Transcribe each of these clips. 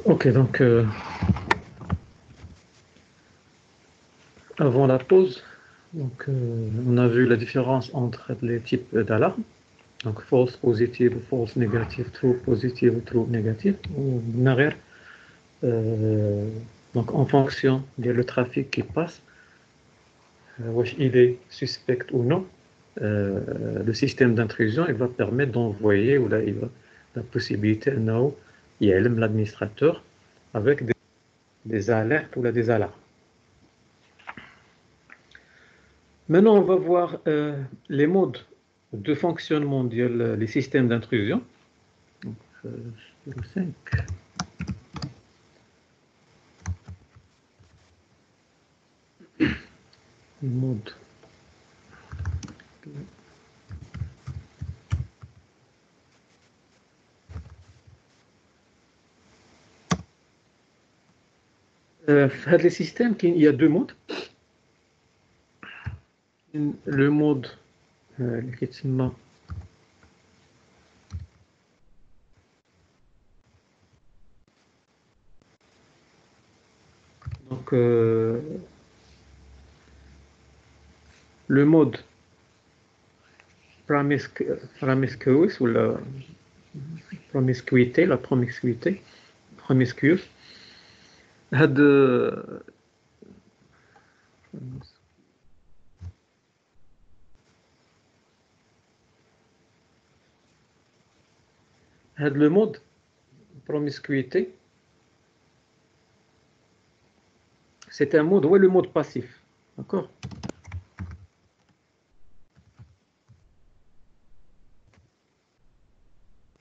Ok, donc avant la pause, on a vu la différence entre les types d'alarme, donc false positive, false négative, true positive, true négative, ou binaire. Euh, donc en fonction du trafic qui passe, il est suspect ou non, le système d'intrusion il va permettre d'envoyer ou là il va la possibilité non, il y a l'administrateur avec des alertes ou là, des alarmes. Maintenant, on va voir les modes de fonctionnement des systèmes d'intrusion. Donc, le 5. Mode. Les systèmes, il y a deux modes. Le mode effectivement donc le mode promiscuous ou la promiscuité, promiscuous. Le mode promiscuité, c'est un mode, ouais, le mode passif. D'accord?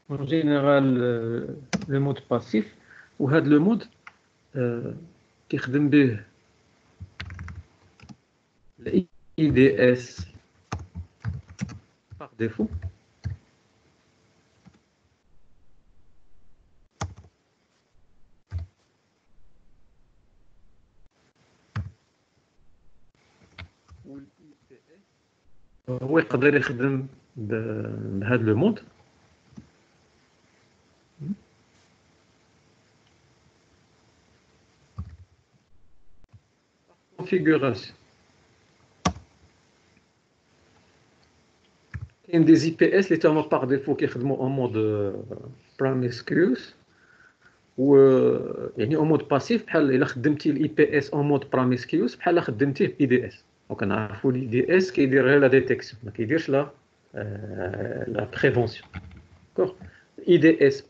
En général, le mode passif, ou le mode كيخدم به ال IDS par défaut. هو يقدر يخدم بهذا لو مود. configuration كاين دي زي بي اس اللي تما باغ ديفو كيخدموا ان مود promiscuous و يعني ان مود باسيف بحال الا خدمتي الاي بي اس ان مود promiscuous بحال خدمتيه بي دي اس. وكنعرفوا لي دي اس كيدير غير لا ديتيكسيون ما كيديرش لا بريفونسيون. داكوغ اي دي اس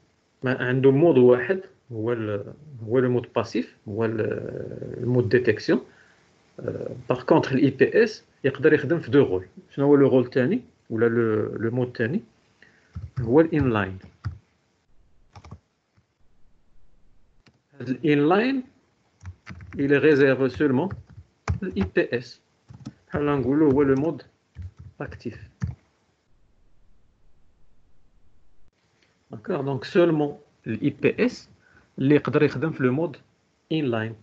عنده مود واحد هو هو لو مود باسيف هو المود ديتيكسيون. باغ كونطخ الاي بي اس يقدر يخدم في دو رول. شنو هو لو رول الثاني ولا لو مود الثاني؟ هو الانلاين. هذا الانلاين il est réservé seulement l'IPS. بحال نقولوا هو لو مود اكتيف. داكوغ دونك سولمون الاي بي اس اللي يقدر يخدم في لو مود انلاين.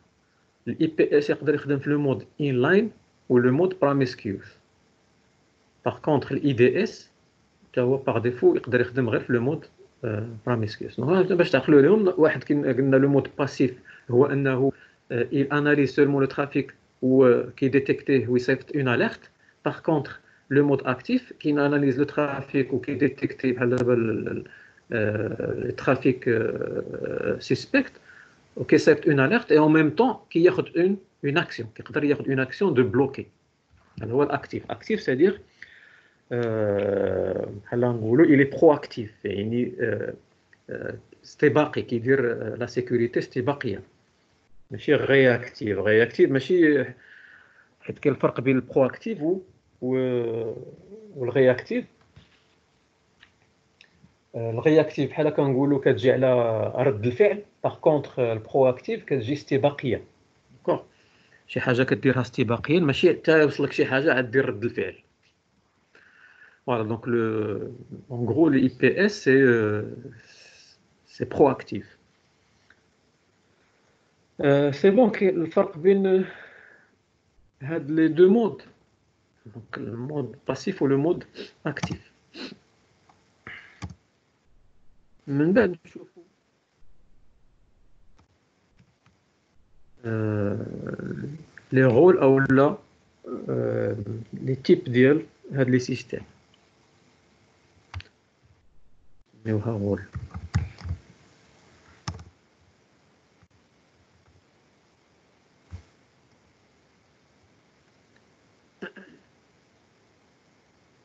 الاي بي اس يقدر يخدم في لو مود انلاين و لو مود بروميسكيوس. باغ كونطخ الاي دي اس حتى هو باغ ديفو يقدر يخدم غير في لو مود بروميسكيوس. باش تعقلوا لهم واحد قلنا لو مود باسيف هو انه il analyse seulement le trafic ou qui détecte ou صيفط une alerte. Par contre, le mode actif qui analyse le trafic ou qui détecte le trafic suspect ou qui صيفط une alerte et en même temps qui ياخذ une action qui يقدر ياخذ une action de bloquer. هذا هو الاكتيف. actif c'est-à-dire بحال نقولوا il est proactif يعني استباقي كيدير لا سيكوريتي استباقيه ماشي رياكتيف. رياكتيف ماشي حيت كاين الفرق بين البرو اكتيف والرياكتيف. الرياكتيف بحال كنقولوا كتجي على رد الفعل. باغ كونطخ البرو اكتيف كتجي استباقيه. داكوغ شي حاجه كديرها استباقيا ماشي حتى يوصلك شي حاجه عاد دير رد الفعل. Voilà, donc en gros, le IPS, c'est proactif. C'est bon, le فرق بين هاد les deux modes, donc le mode passif ou le mode actif. من بعد نشوفوا لي رول او لا لي تيب ديال هاد لي سيستيم نسميوها رول.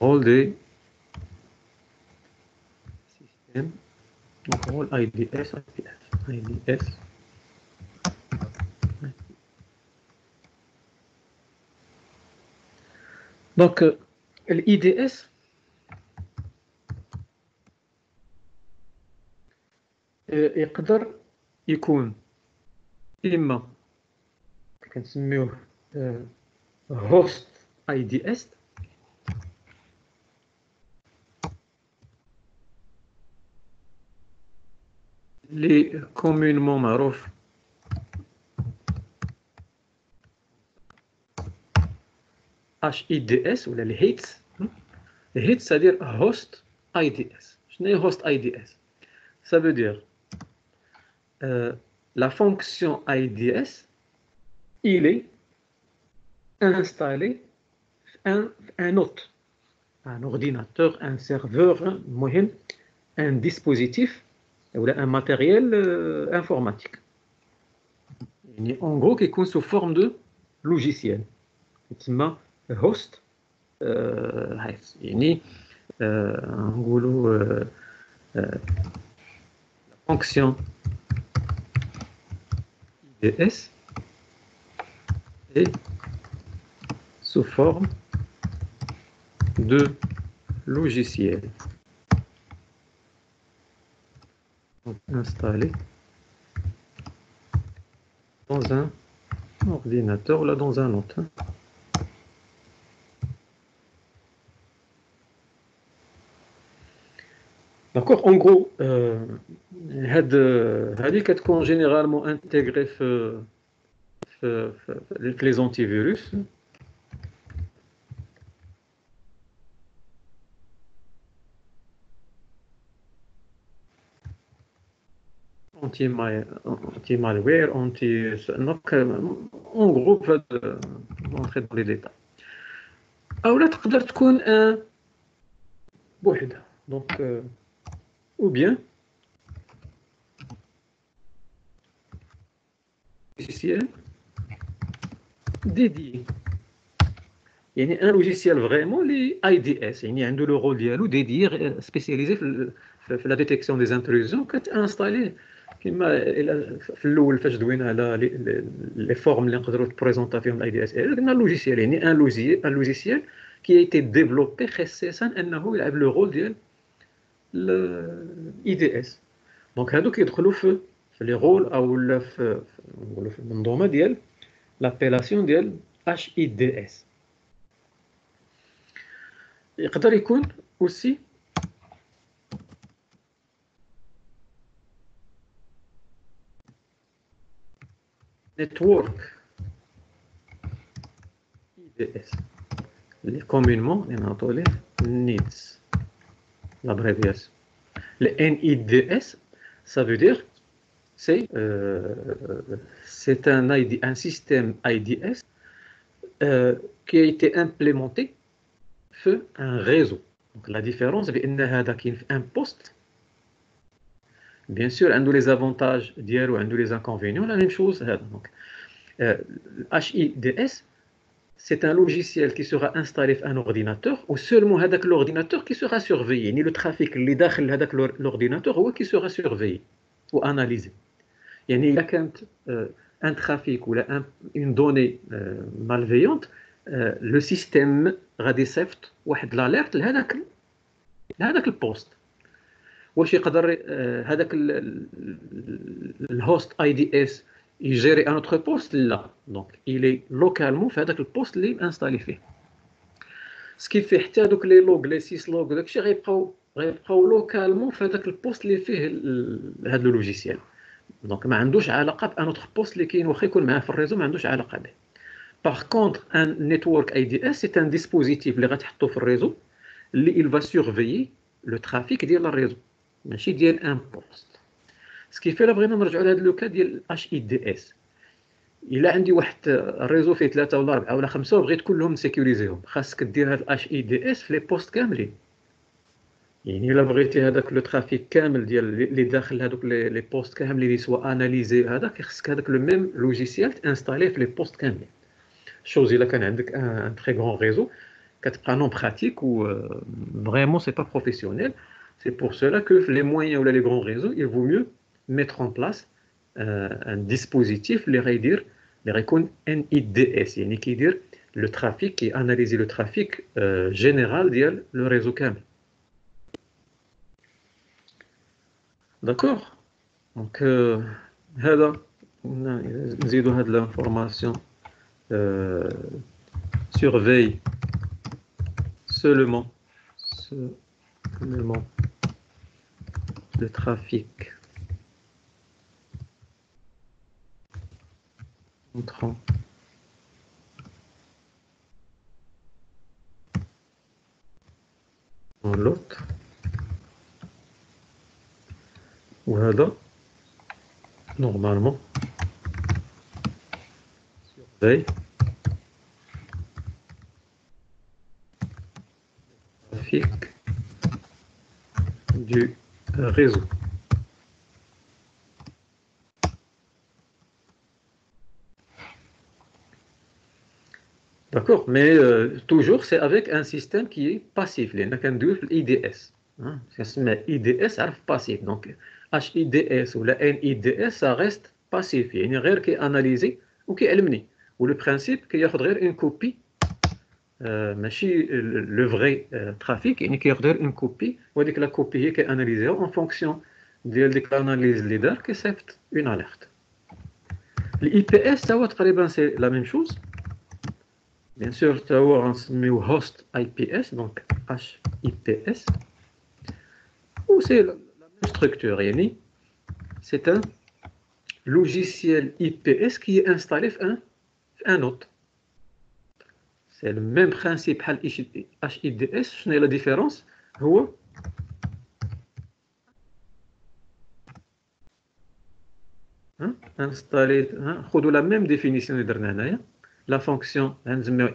رول دي سيستيم donc rôle IDS IDS donc l'IDS يقدر يكون إما كنسميوه host IDS اللي كومونمون معروف HIDS ولا الهيتس. الهيتس c'est-à-dire host IDS. شنو هي host IDS؟ ça veut dire la fonction IDS il est installé un hôte, un ordinateur, un serveur, un dispositif ou un matériel informatique. En gros, qui est sous forme de logiciel. C'est host, fonction IDS est sous forme de logiciel. Donc, installé dans un ordinateur ou là dans un autre. D'accord, en gros, هذه كتكون généralement intégrée في les antivirus. anti-malware, donc en gros entrer dans les détails. او لا تقدر تكون بوحدها donc ou bien logiciel dédié يعني un logiciel vraiment les IDS يعني عنده le rôle ديالو dédié spécialisé في la détection des intrusions كتانستاليه كما في الاول فاش دوينا على لي فورم اللي نقدروا تبريزونطا فيهم الاي دي اس قلنا لوجيسيال يعني ان لوجيسيال كي ايتي ديفلوبي خصيصا انه يلعب لو رول ديال الاي دي اس. دونك هادو كيدخلوا في لي رول او في نقولوا في المنظومه ديال لابيلاسيون ديال اش اي دي اس. يقدر يكون اوسي network IDS اللي communément نعطوا ليه NIDS l'abréviation. Le NIDS ça veut dire c'est un système IDS qui a été implémenté sur un réseau. Donc la différence c'est que هذا كاين في un poste. Bien sûr, un des avantages d'hier ou un des inconvénients, la même chose. Donc, HIDS, c'est un logiciel qui sera installé sur un ordinateur, ou seulement l'ordinateur qui sera surveillé. Ni le trafic, les dakhل هذاك l'ordinateur, ou qui sera surveillé ou analysé. يعني il y a un trafic ou une donnée malveillante, le système غادي يصيفط واحد l'alerte لهذاك البوست. واش يقدر هذاك الهوست اي دي اس يجيري ان اوتر بوست؟ لا. دونك الي لوكالمون في هذاك البوست اللي انستالي فيه. سكي في حتى دوك لي لوغ لي سيس لوغ داكشي غيبقاو لوكالمون في هذاك البوست اللي فيه هذا لو لوجيسيال. دونك ما عندوش علاقه بان اوتر بوست اللي كاين واخا يكون معاه في الريزو ما عندوش علاقه به. باغ كونطخ ان نيتورك اي دي اس سي ان ديسبوزيتيف اللي غتحطو في الريزو اللي il va surveiller لو ترافيك ديال الريزو ماشي ديال ان بوست. سكي في لا بغينا نرجعوا لهذا لو كا ديال اش اي دي اس. الا عندي واحد الريزو فيه 3 ولا 4 ولا 5 وبغيت كلهم نسيكوريزيهم، خاصك دير هاد الاش اي دي اس في لي بوست كاملين. يعني الا بغيتي هذاك لو ترافيك كامل ديال اللي داخل هذوك لي بوست كاملين اللي سوا اناليزي هذاك، خصك هذاك لو ميم لوجيسيال تانستاليه في لي بوست كاملين. شوز الا كان عندك ان تري غران ريزو كتبقى نون براتيك و فريمون سي با بروفيسيونيل. سي بور سولا كو في لي مويان ولا لي غران ريزو il vaut mieux mettre en place un dispositif اللي غيدير اللي غيكون ان اي دي اس، يعني كيدير لو ترافيك، كي اناليزي لو ترافيك جينيرال ديال لو ريزو كامل. داكوغ دونك هذا نزيدو هاد لانفورماسيون. surveille seulement le trafic entrant dans l'autre. وهذا normalement surveille trafic du réseau. D'accord, mais toujours c'est avec un système qui est passif. لأن كندويو في الIDS. كنسمى IDS عرف passif. Donc HIDS ولا NIDS ça reste passif. يعني غير كياناليزي وكيعلمني. ولو برانسيب كياخذ غير اون كوبي ماشي لو فري ترافيك، يعني كياخذ غير اون كوبي وهذيك لا كوبي هي كياناليزيها اون فونكسيون ديال ديك الاناليز اللي دار كيصيفط اون اليرت. الاي بي اس هو تقريبا سي لا ميم شوز. Bien sûr, tu as un host IPS, donc HIPS, ou c'est la même structure. C'est un logiciel IPS qui est installé sur un autre. C'est le même principe HIDS. Je n'ai la différence. Installé, la même définition de dernière. La fonction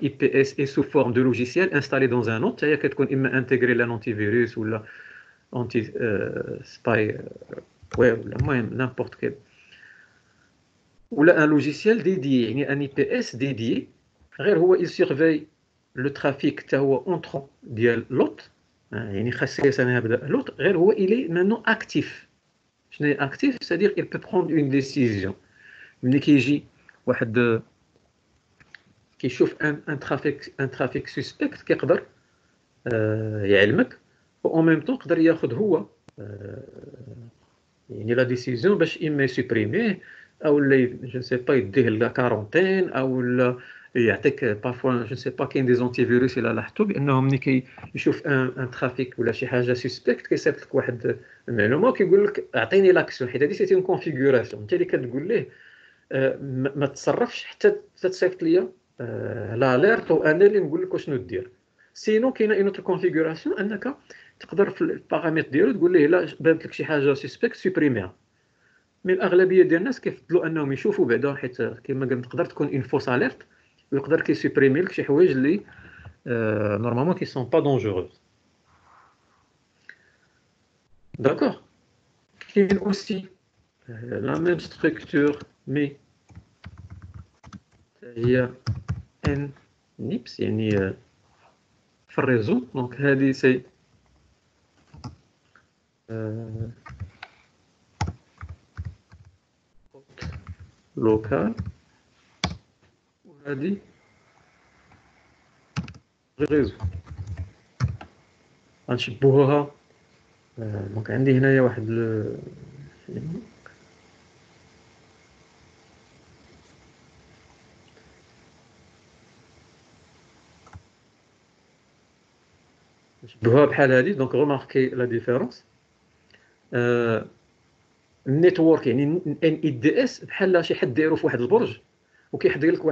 IPS est sous forme de logiciel installé dans un autre, c'est-à-dire qu'elle peut intégrer l'antivirus ou l'anti-spy, n'importe quel. Ou là, un logiciel dédié, un IPS dédié, il surveille le trafic entrant de l'autre, l'autre, il est maintenant actif. Actif, c'est-à-dire qu'il peut prendre une décision. كيشوف ان ترافيك سوسبكت كيقدر يعلمك، و ان ميم طون يقدر ياخذ هو يعني لا ديسيزيون باش اما يسوبريميه او لا جو سي با يديه لا كارونتين او لا يعطيك بارفوا جو سي با كاين دي زونتي فيروس الى لاحظتوا بانهم ملي كيشوف ان ترافيك ولا شي حاجه سوسبكت كيصيفط لك واحد المعلومه وكيقول لك اعطيني لاكسيون، حيت هذه سيتي اون كونفيغوراسيون انت اللي كتقول ليه ما تصرفش حتى تصيفط ليا l'alerte وانا اللي نقول لك شنو دير. سينو كاينه اون اوتر كونفيغوراسيون انك تقدر في البارامتر ديالو تقول ليه لا بانت لك شي حاجه سسبكت سوبريميها. مي الاغلبيه ديال الناس كيفضلوا انهم يشوفوا بعدا، حيت كما قلت تقدر تكون اون فوس اليرت ويقدر كيسوبريمي لك شي حوايج اللي نورمالمون كي سون با دونجوروز. داكوغ كاين اوسي لا ميم ستركتور مي هي ان نيبس يعني في الريزو. دونك هذه سي لوكال وهذه ريزو غنشبوها. دونك عندي هنايا واحد نشبوها بحال هذه. دونك غوماركي لا ديفيرونس. النيتورك يعني ان اي دي اس بحال شي حد دايرو في واحد البرج وكيحضر لك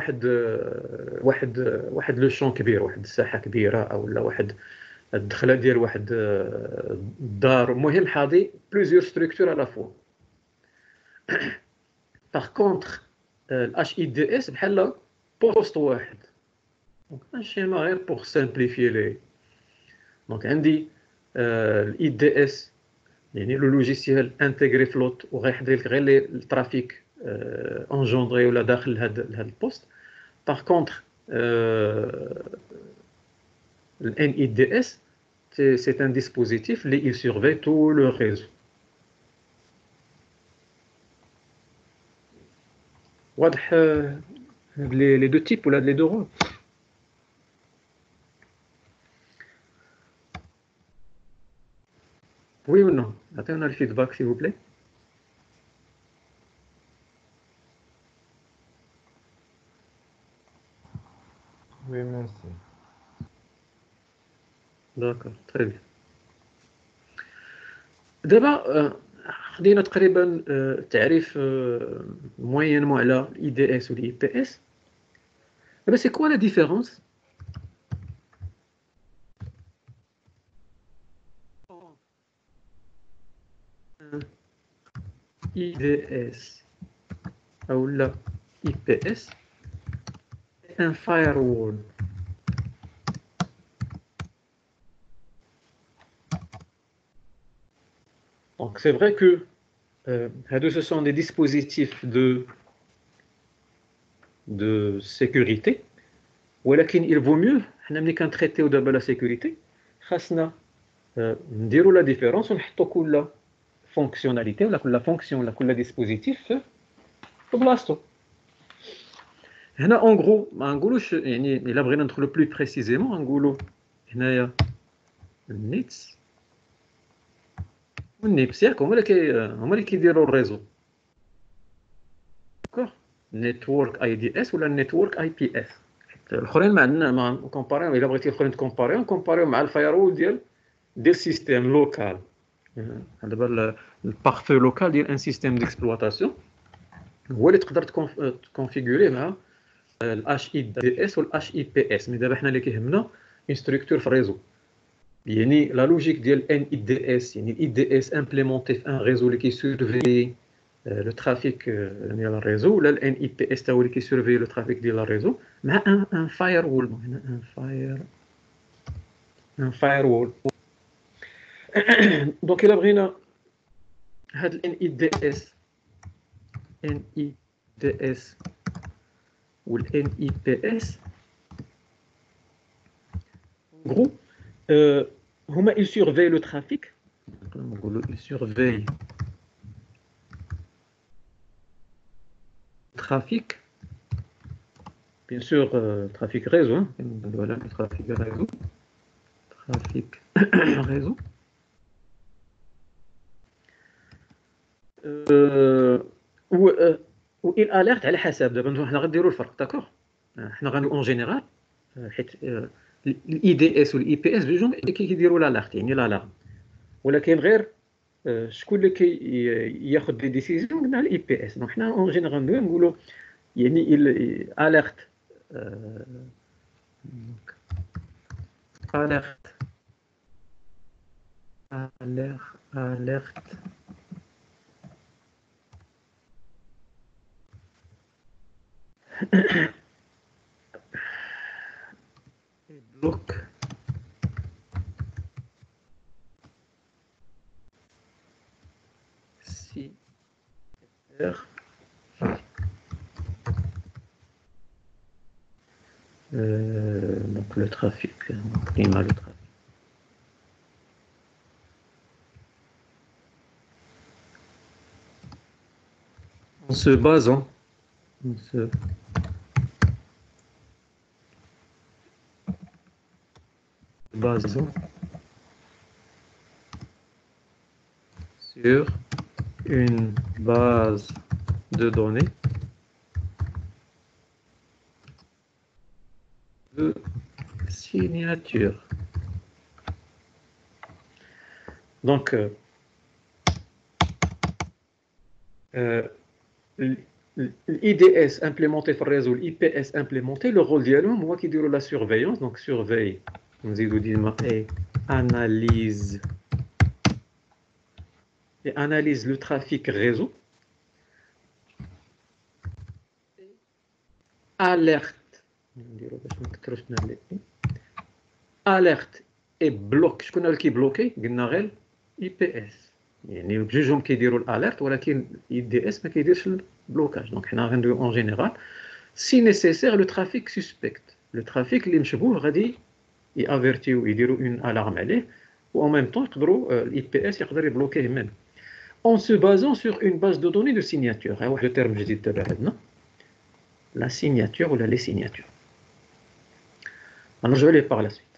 واحد لو شون كبير، واحد الساحه كبيره او لا واحد الدخله ديال واحد الدار، المهم حاضي بليزيور ستركتور على فوا. باغ كونطخ الاتش اي دي اس بحال بوست واحد. دونك ان شيما غير بوغ سامبليفي لي. دونك عندي الاي دي اس يعني لو لوجيسيال انتيغري فلوت وغيحضر لك غير الترافيك انجوندري ولا داخل هذا البوست. باغ كونطخ l'NIDS, c'est un dispositif qui surveille tout le réseau. واضح les deux types ou les deux rôles. Oui ou non? Attendez le feedback s'il vous plaît. Oui, merci. D'accord, très bien. دابا خدينا تقريبا تعريف موينمون على الاي دي اس والاي بي اس. دابا سي كوا لا ديفيرونس اي دي اس او لا اي بي اس ان فاير وول. Donc c'est vrai que ce sont des dispositifs de sécurité, ولكن il vaut mieux حنا ملي كنتريتيو دابا لا سيكوريتي خاصنا نديرو لا ديفيرونس ونحطو كل فونكسيوناليتي ولا كل فونكسيون ولا كل ديسبوزيتيف في بلاصتو. هنا اون غرو ما نقولوش يعني الا بغينا ندخلو بلو بريسيزيمون نقولو هنايا النيتس والنيبس ياك هما اللي كيديروا الريزو. داكوغ نيتورك اي دي اس ولا نيتورك اي بي اس. الاخرين ما عندنا ما كومباريو. الا بغيتي الاخرين كومباريو مع الفايرول ديال سيستيم لوكال. دابا البارفو لوكال ديال ان سيستيم ديكسبلواتاسيون هو اللي تقدر تكونفيغوريه مع الاش اي دي اس والاش اي بي اس. مي دابا حنا اللي كيهمنا اون ستركتور في الريزو. يعني لا لوجيك ديال ان اي دي اس يعني الاي دي اس امبليمونتي في ان ريزو اللي كيسورفي لو ترافيك ديال الريزو ولا الان اي بي اس تا هو اللي كيسورفي لو ترافيك ديال الريزو مع ان فاير وول. هنا ان فاير وول. دونك الا بغينا هاد الان اي دي اس والان اي بي اس gros هما ils surveillent le trafic. نقولوا ils surveillent le trafic bien sûr trafic réseau voilà le trafic réseau réseau و il alerte على حسب. دابا حنا غنديروا الفرق داكوغ. حنا غنديروا اون جينيرال حيت الاي دي اس والاي بي اس بجوج كيديروا لالارت يعني لالارم. ولكن غير شكون اللي كياخذ دي ديسيزيون قلنا الاي بي اس. دونك حنا اون جينيرال نقولوا يعني الاليرت alerte bloc si donc le trafic climat le trafic en se basant sur une base de données de signature. Donc l'IDS implémenté في الريزو l'IPS implémenté le rôle ديالهم هو كيديروا la surveillance. donc surveille نزيدو ديما analyse et analyse le trafic réseau alerte نديرو باش ما نكثروش لي alerte et bloc شكون اللي كيبلوكي قلنا غير اي بي اس يعني بجوجهم كيديروا الاليرت ولكن اي دي اس ما كيديرش البلوكاج دونك حنا غندويو اون جينيرال سي نيسيسير لو ترافيك سسبكت لو ترافيك اللي مشبوه غادي يافيرتيو يديروا اون الارم عليه و en même temps يقدروا الاي بي اس يقدر يبلوكيه même en se basant sur une base de données de signature ها واحد الترم جديد دابا عندنا la signature ou les signatures alors je vais les par la suite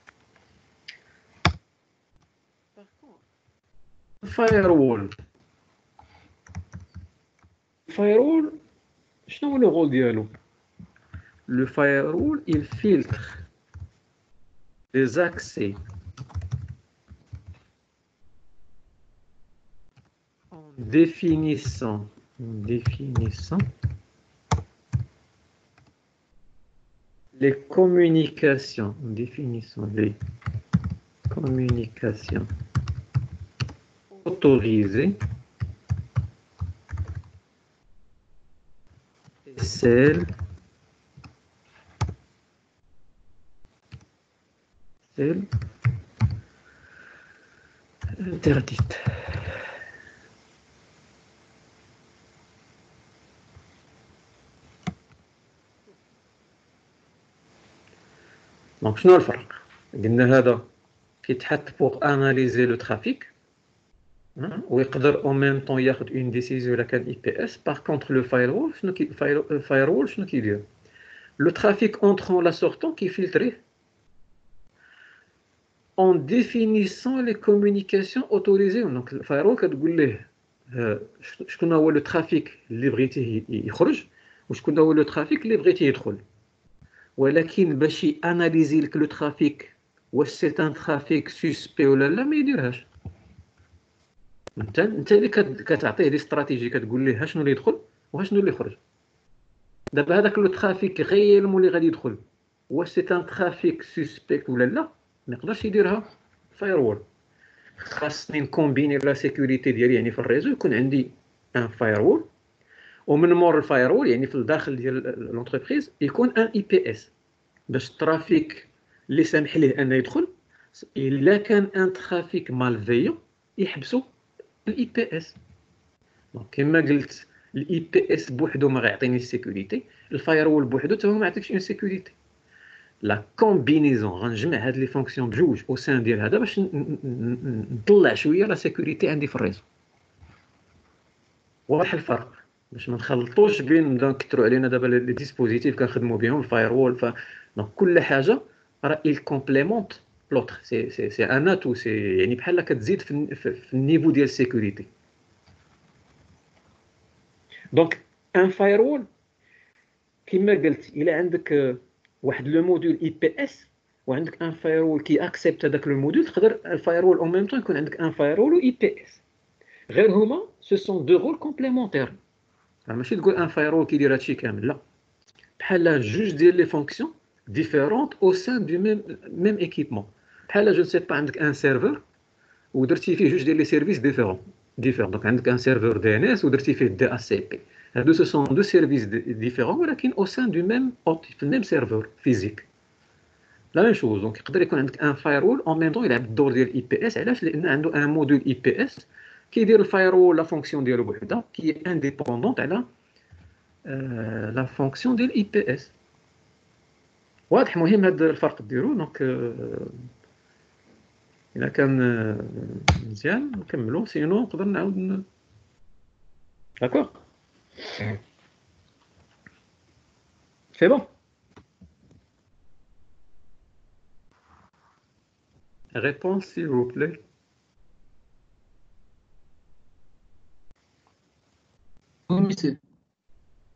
firewall firewall شنو هو le rôle ديالو le firewall il filtre les accès en définissant les communications autorisées et celles interdites. دونك شنو الفرق قلنا هذا كيتحط pour analyser le trafic ويقدر en même temps ياخذ une décision الا كان اي بي اس par contre le firewall شنو firewall شنو كيدير le trafic entrant la sortant qui filtre en définissant les communications autorisées donc le firewall كتقول ليه شكون هو le trafic اللي بغيتيه يخرج وشكون هو le trafic اللي بغيتيه يدخل ولكن باش ياناليزي لك لو ترافيك واش سي ان ترافيك سوسبي ولا لا ما يديرهاش انت اللي كتعطيه دي استراتيجي كتقول ليه شنو اللي يدخل وشنو اللي يخرج دابا هذاك لو ترافيك غيالمون اللي غادي يدخل واش سي ان ترافيك سوسبيكت ولا لا ما يقدرش يديرها فايروول خاصني نكومبيني لا سيكوريتي ديالي يعني في الريزو يكون عندي ان فايروول ومن مور الفايروول يعني في الداخل ديال لونتربريز يكون ان اي بي اس باش الترافيك اللي سامح ليه انه يدخل الا كان ان ترافيك مالفيون يحبسوا الاي بي اس دونك كما قلت الاي بي اس بوحدو ما غيعطينيش السيكوريتي الفايروول بوحدو حتى هو ما يعطيكش اون سيكوريتي لا كومبينيزون غنجمع هاد لي فونكسيون بجوج او سان ديال هذا باش نطلع شويه لا سيكوريتي عندي في الريزو واضح الفرق باش ما نخلطوش بين نبداو نكثروا علينا دابا لي ديسبوزيتيف كنخدموا بهم الفايروول دونك كل حاجه راه il كومبليمونت لوتر سي ان اتو سي يعني بحال كتزيد في النيفو ديال السيكوريتي دونك ان فايروول كما قلت الا عندك واحد لو موديل اي بي اس وعندك ان فايروول كي اكسبت هذاك لو موديل تقدر الفايروول او ميم طون يكون عندك ان فايروول و اي بي اس غير هما سو سون دو رول كومبليمونتير ماشي تقول ان فايروول كيدير هادشي كامل لا بحال جوج ديال لي فونكسيون ديفيرونت او سان دو ميم ايكيبمون بحال جو سي با عندك ان سيرفر ودرتي فيه جوج ديال لي سيرفيس ديفيرون دونك عندك ان سيرفر دي ان اس ودرتي فيه دي اس سي بي هادو سو سون دو سيرفيس ديفيرون ولكن او سان دو ميم في الميم سيرفر فيزيك لا ميم شوز دونك يقدر يكون عندك ان فايروول اون ميم طون يلعب الدور ديال اي بي اس علاش لان عنده ان موديل اي بي اس كيدير الفايروول لا فونكسيون ديالو بوحدها كي انديبوندونت على لا فونكسيون ديال اي بي اس واضح مهم هذا الفرق ديرو دونك الا كان مزيان نكملوا سينو نقدر نعاود داكور سي بون réponse s'il vous plaît Oui, monsieur.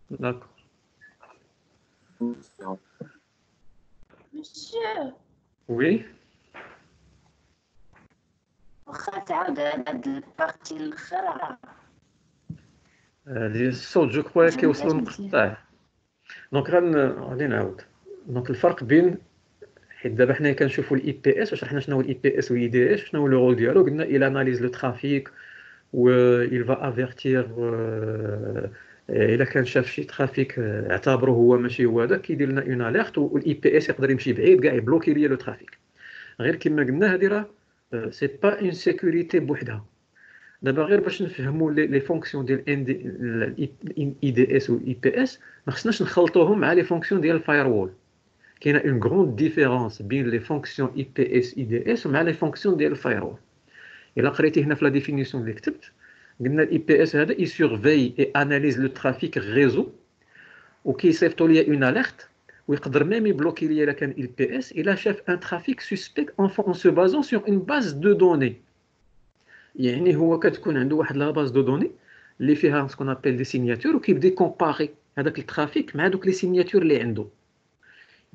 d'accord Monsieur, oui واخا تعاود هاد البارتي الاخرى ديال الصوت جو كخوا كيوصلوا مقطع دونك غادي نعاود دونك الفرق بين حيت دابا حنا كنشوفوا الاي بي اس وشرحنا شنو هو الاي بي اس والاي دي اس شنو هو لو رول ديالو قلنا الى اناليز لو ترافيك il va avertir الا كان شاف شي ترافيك اعتبره هو ماشي هو هذاك، كيدير لنا اون اليرت، والاي بي اس يقدر يمشي بعيد كاع يبلوكي ليا لو ترافيك. غير كما قلنا هذه راه سي با اون سيكوريتي بوحدها. دابا غير باش نفهموا لي فونكسيون ديال اي دي اس والاي بي اس، ما خصناش نخلطوهم مع لي فونكسيون ديال الفاير وول. كاينه اون غروند ديفيرونس بين لي فونكسيون اي بي اس اي دي اس ومع لي فونكسيون ديال الفاير وول. الا قريتي هنا في لا ديفينيسيون اللي كتبت، قلنا الاي بي اس هذا يسورفي اي اناليز لو ترافيك ريزو وكيصيفطوا ليا اون اليرت، ويقدر ميم يبلوكي ليا الا كان ال بي اس الا شاف ان ترافيك سوسبيك اون سو بازون سور اون باز دو دوني. يعني هو كتكون عنده واحد لا باز دو دوني اللي فيها سكون ابل دي سيناتور، وكيبدا يكومباري هذاك الترافيك مع دوك لي سيناتور اللي عنده.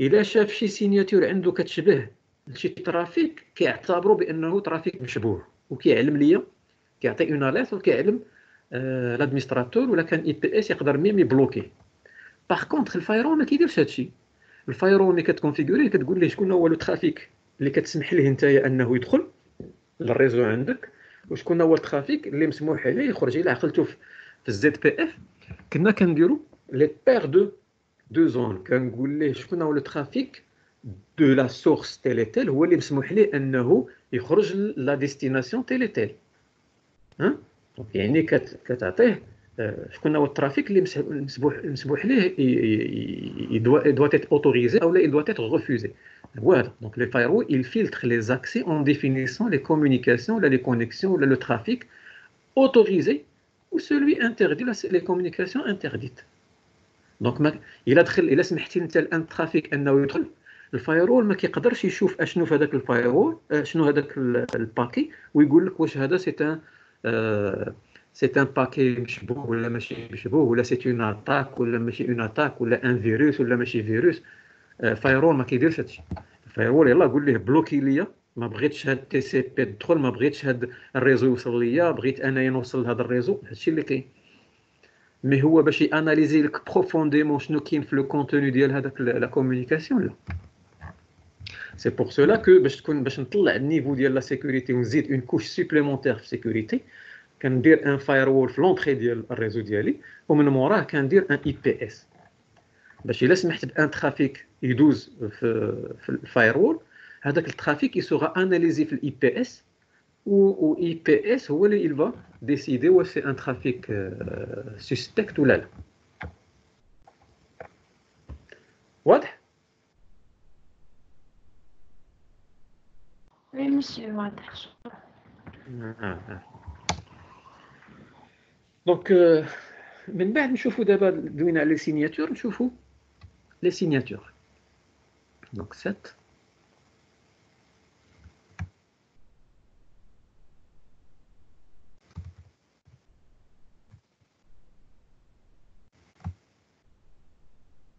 الا شاف شي سيناتور عنده كتشبه لشي ترافيك، كيعتبروا بانه ترافيك مشبوه، وكيعلم ليا، كيعطي اون اليرت وكيعلم لادمينستراتور، ولا كان اي بي اس يقدر ميم يبلوكي. باغ كونطخ الفايرون ما كيديرش هادشي. الفايرون اللي كتكونفيغوري كتقول ليه شكون هو لو ترافيك اللي كتسمح ليه نتايا انه يدخل للريزو عندك، وشكون هو الترافيك اللي مسموح عليه يخرج. الا عقلتو في الزد بي اف كنا كنديرو لي بير دو زون، كنقول ليه شكون هو لو ترافيك دو لا سورس تيلي تيل هو اللي مسموح ليه انه يخرج لا ديستيناسيون تيلي تيل. يعني كتعطيه شكون هو الترافيك اللي مسموح ليه يدوا تيت اوتوريزي او لا يدوا تيت ريفوزي. Voilà, donc le firewall, il filtre les accès en définissant les communications, les connexions, le trafic autorisé ou celui interdit, les communications interdites. Donc, il a سمحتي انت لان ترافيك انه يدخل، الفايرول ما كيقدرش يشوف اشنو في هذاك الفايرول، شنو هذاك الباكي، ويقول لك واش هذا سي ان باكي مشبوه ولا ماشي مشبوه، ولا سي اون اتاك ولا ماشي اون اتاك، ولا ان فيروس ولا ماشي فيروس. الفايرول ما كيديرش هادشي. الفايرول يلاه قول ليه بلوكي ليا، ما بغيتش هاد تي سي بي تدخل، ما بغيتش هاد الريزو يوصل ليا، بغيت انايا نوصل لهذا الريزو. هادشي اللي كاين. مي هو باش ياناليزي لك بروفونديمون شنو كاين في لو كونتوني ديال هذاك لا كومونيكاسيون، لا. سي بور سولا كو باش نطلع النيفو ديال لا سيكوريتي ونزيد اون كوش سوبليمونتير في سيكوريتي، كندير ان فايروول في لونطري ديال الريزو ديالي، ومن موراه كندير ان اي بي اس باش الا سمحت بان ترافيك يدوز في الفايروول، هذاك الترافيك يسوغا اناليزي في الاي بي اس، و اي بي اس هو اللي يلفا ديسيدي واش سي ان ترافيك سوسبكت ولا لا. واضح؟ وي مسيو واضح. دونك من بعد نشوفوا دابا دوينا على لي سيناتور، نشوفوا لي سيناتور. دونك 7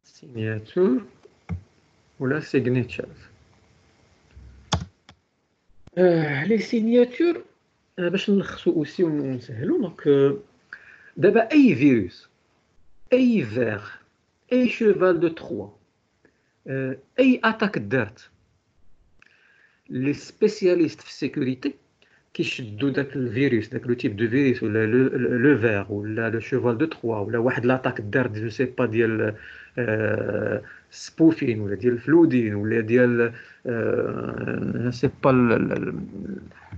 سيناتور ولا سيغنيتشرز. لي سيناتور باش نلخصوا اوسي ونسهلوا. دونك دابا اي فيروس، اي فير، اي شوفال دو تروا، اي اتاك دارت، لي سبيسياليست في السيكوريتي كيشدوا داك الفيروس، داك لو تيب دو فيروس، ولا لو فير، ولا لو شوفال دو تروا، ولا واحد لاطاك دارت جو سي با ديال سبوفين، ولا ديال فلودين، ولا ديال سي با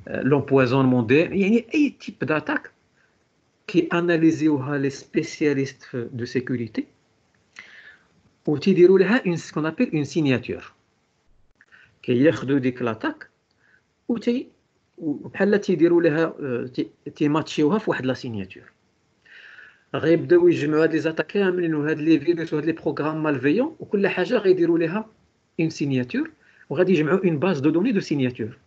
لومبوازونمون دي، يعني اي تيب داتاك كي اناليزيوها لي سبيسياليست دو سيكوريتي، وتيديروا لها اون سكون ابل اون سيناتور. كياخذوا ديك لاطاك وبحال تيديروا لها تيماتشيوها في واحد لا سيناتور. غيبداو يجمعوا هاد لي زاتا كاملين وهاد لي فيروس وهاد لي بروغرام مالفيون، وكل حاجه غيديروا لها اون سيناتور، وغادي يجمعوا اون باز دو دوني دو سيناتور.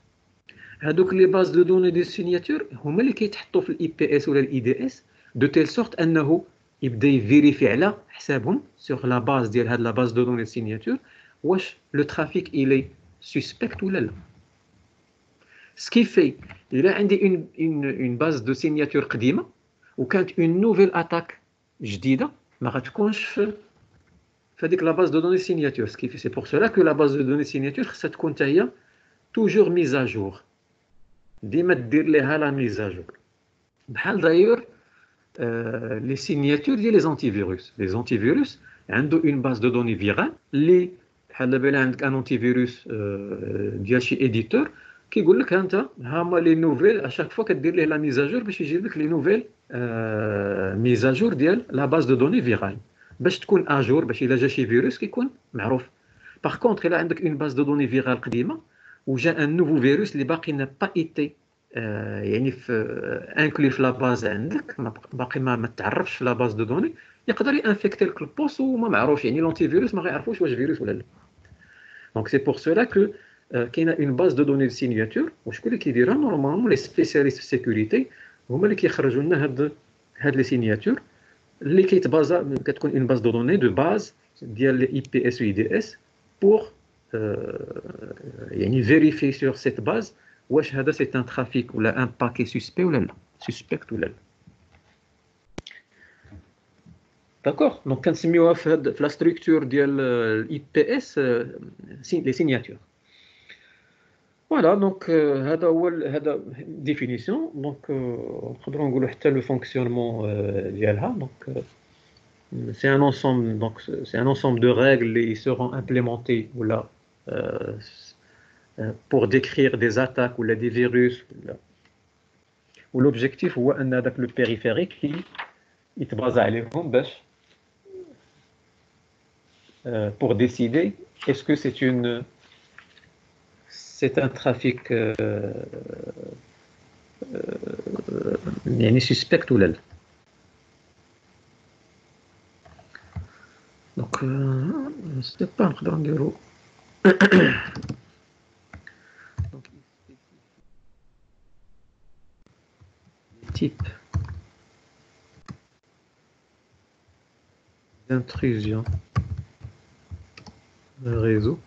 هادوك لي باز دو دوني دو سيناتور هما اللي كيتحطوا في الاي بي اس ولا الاي دي اس دو تيل سورت انه يبدا يفيريفي على حسابهم سور لا باز ديال هاد لا باز دو دوني سيناتور واش لو ترافيك الي سوسبكت ولا لا. سكي في الا عندي اون باز دو سيناتور قديمه وكانت اون نوفيل اتاك جديده، ما غتكونش في هذيك لا باز دو دوني سيناتور. سكي في سي بور سولا كو لا باز دو دوني سيناتور خصها تكون حتى هي توجور ميزاجور، ديما دير ليها لا ميزاجور. بحال d'ailleurs les signatures ديال les antivirus. Les antivirus عندو une base de données virale اللي بحال دابا الا عندك ان antivirus ديال شي éditeur كيقول لك ها انت ها هما لي نوفيل اشاك فوا كدير ليه لا ميزاجور باش يجيب لك لي نوفيل ميزاجور ديال لا باز دو دوني فيرال باش تكون اجور باش الا جا شي فيروس كيكون معروف. باغ كونطخ الا عندك اون باز دو دوني فيرال قديمه وجا ان نوفو فيروس اللي باقي نا با ايتي يعني في انكلي في لا باز عندك باقي ما تعرفش في لا باز دو دوني يقدر ينفيكتي لك البوست وما معروفش يعني لونتي فيروس ما غيعرفوش واش فيروس ولا لا. دونك سي بور سولا كو كاينه اون باز دو دوني دو سينياتور وشكون اللي كيديرها نورمالمون لي سبيسياليست في السيكوريتي هما اللي كيخرجوا لنا هاد لي سينياتور اللي كيتبازا كتكون اون باز دو دوني دو باز ديال اي بي اس و اي دي اس بور يعني فيريفي سور سيت باز واش هذا سي ان ترافيك ولا ان باكي سوسبي ولا لا سوسبكت ولا لا. داكوغ دونك كنسميوها في لا ستركتور ديال الاي بي اس لي سينياتور. فوالا دونك هذا هو هذا ديفينيسيون. دونك نقدروا نقولوا حتى لو فونكسيونمون ديالها. دونك c'est un ensemble, donc c'est un ensemble de règles qui seront implémentées ou là, pour décrire des attaques ou là, des virus. Ou l'objectif هو ان هذاك لو périphérique يتبازا عليهم باش pour décider est-ce que c'est un trafic يعني suspect ولا لا. Donc, je sais pas, نقدروا نديروا donc type d'intrusion de réseau.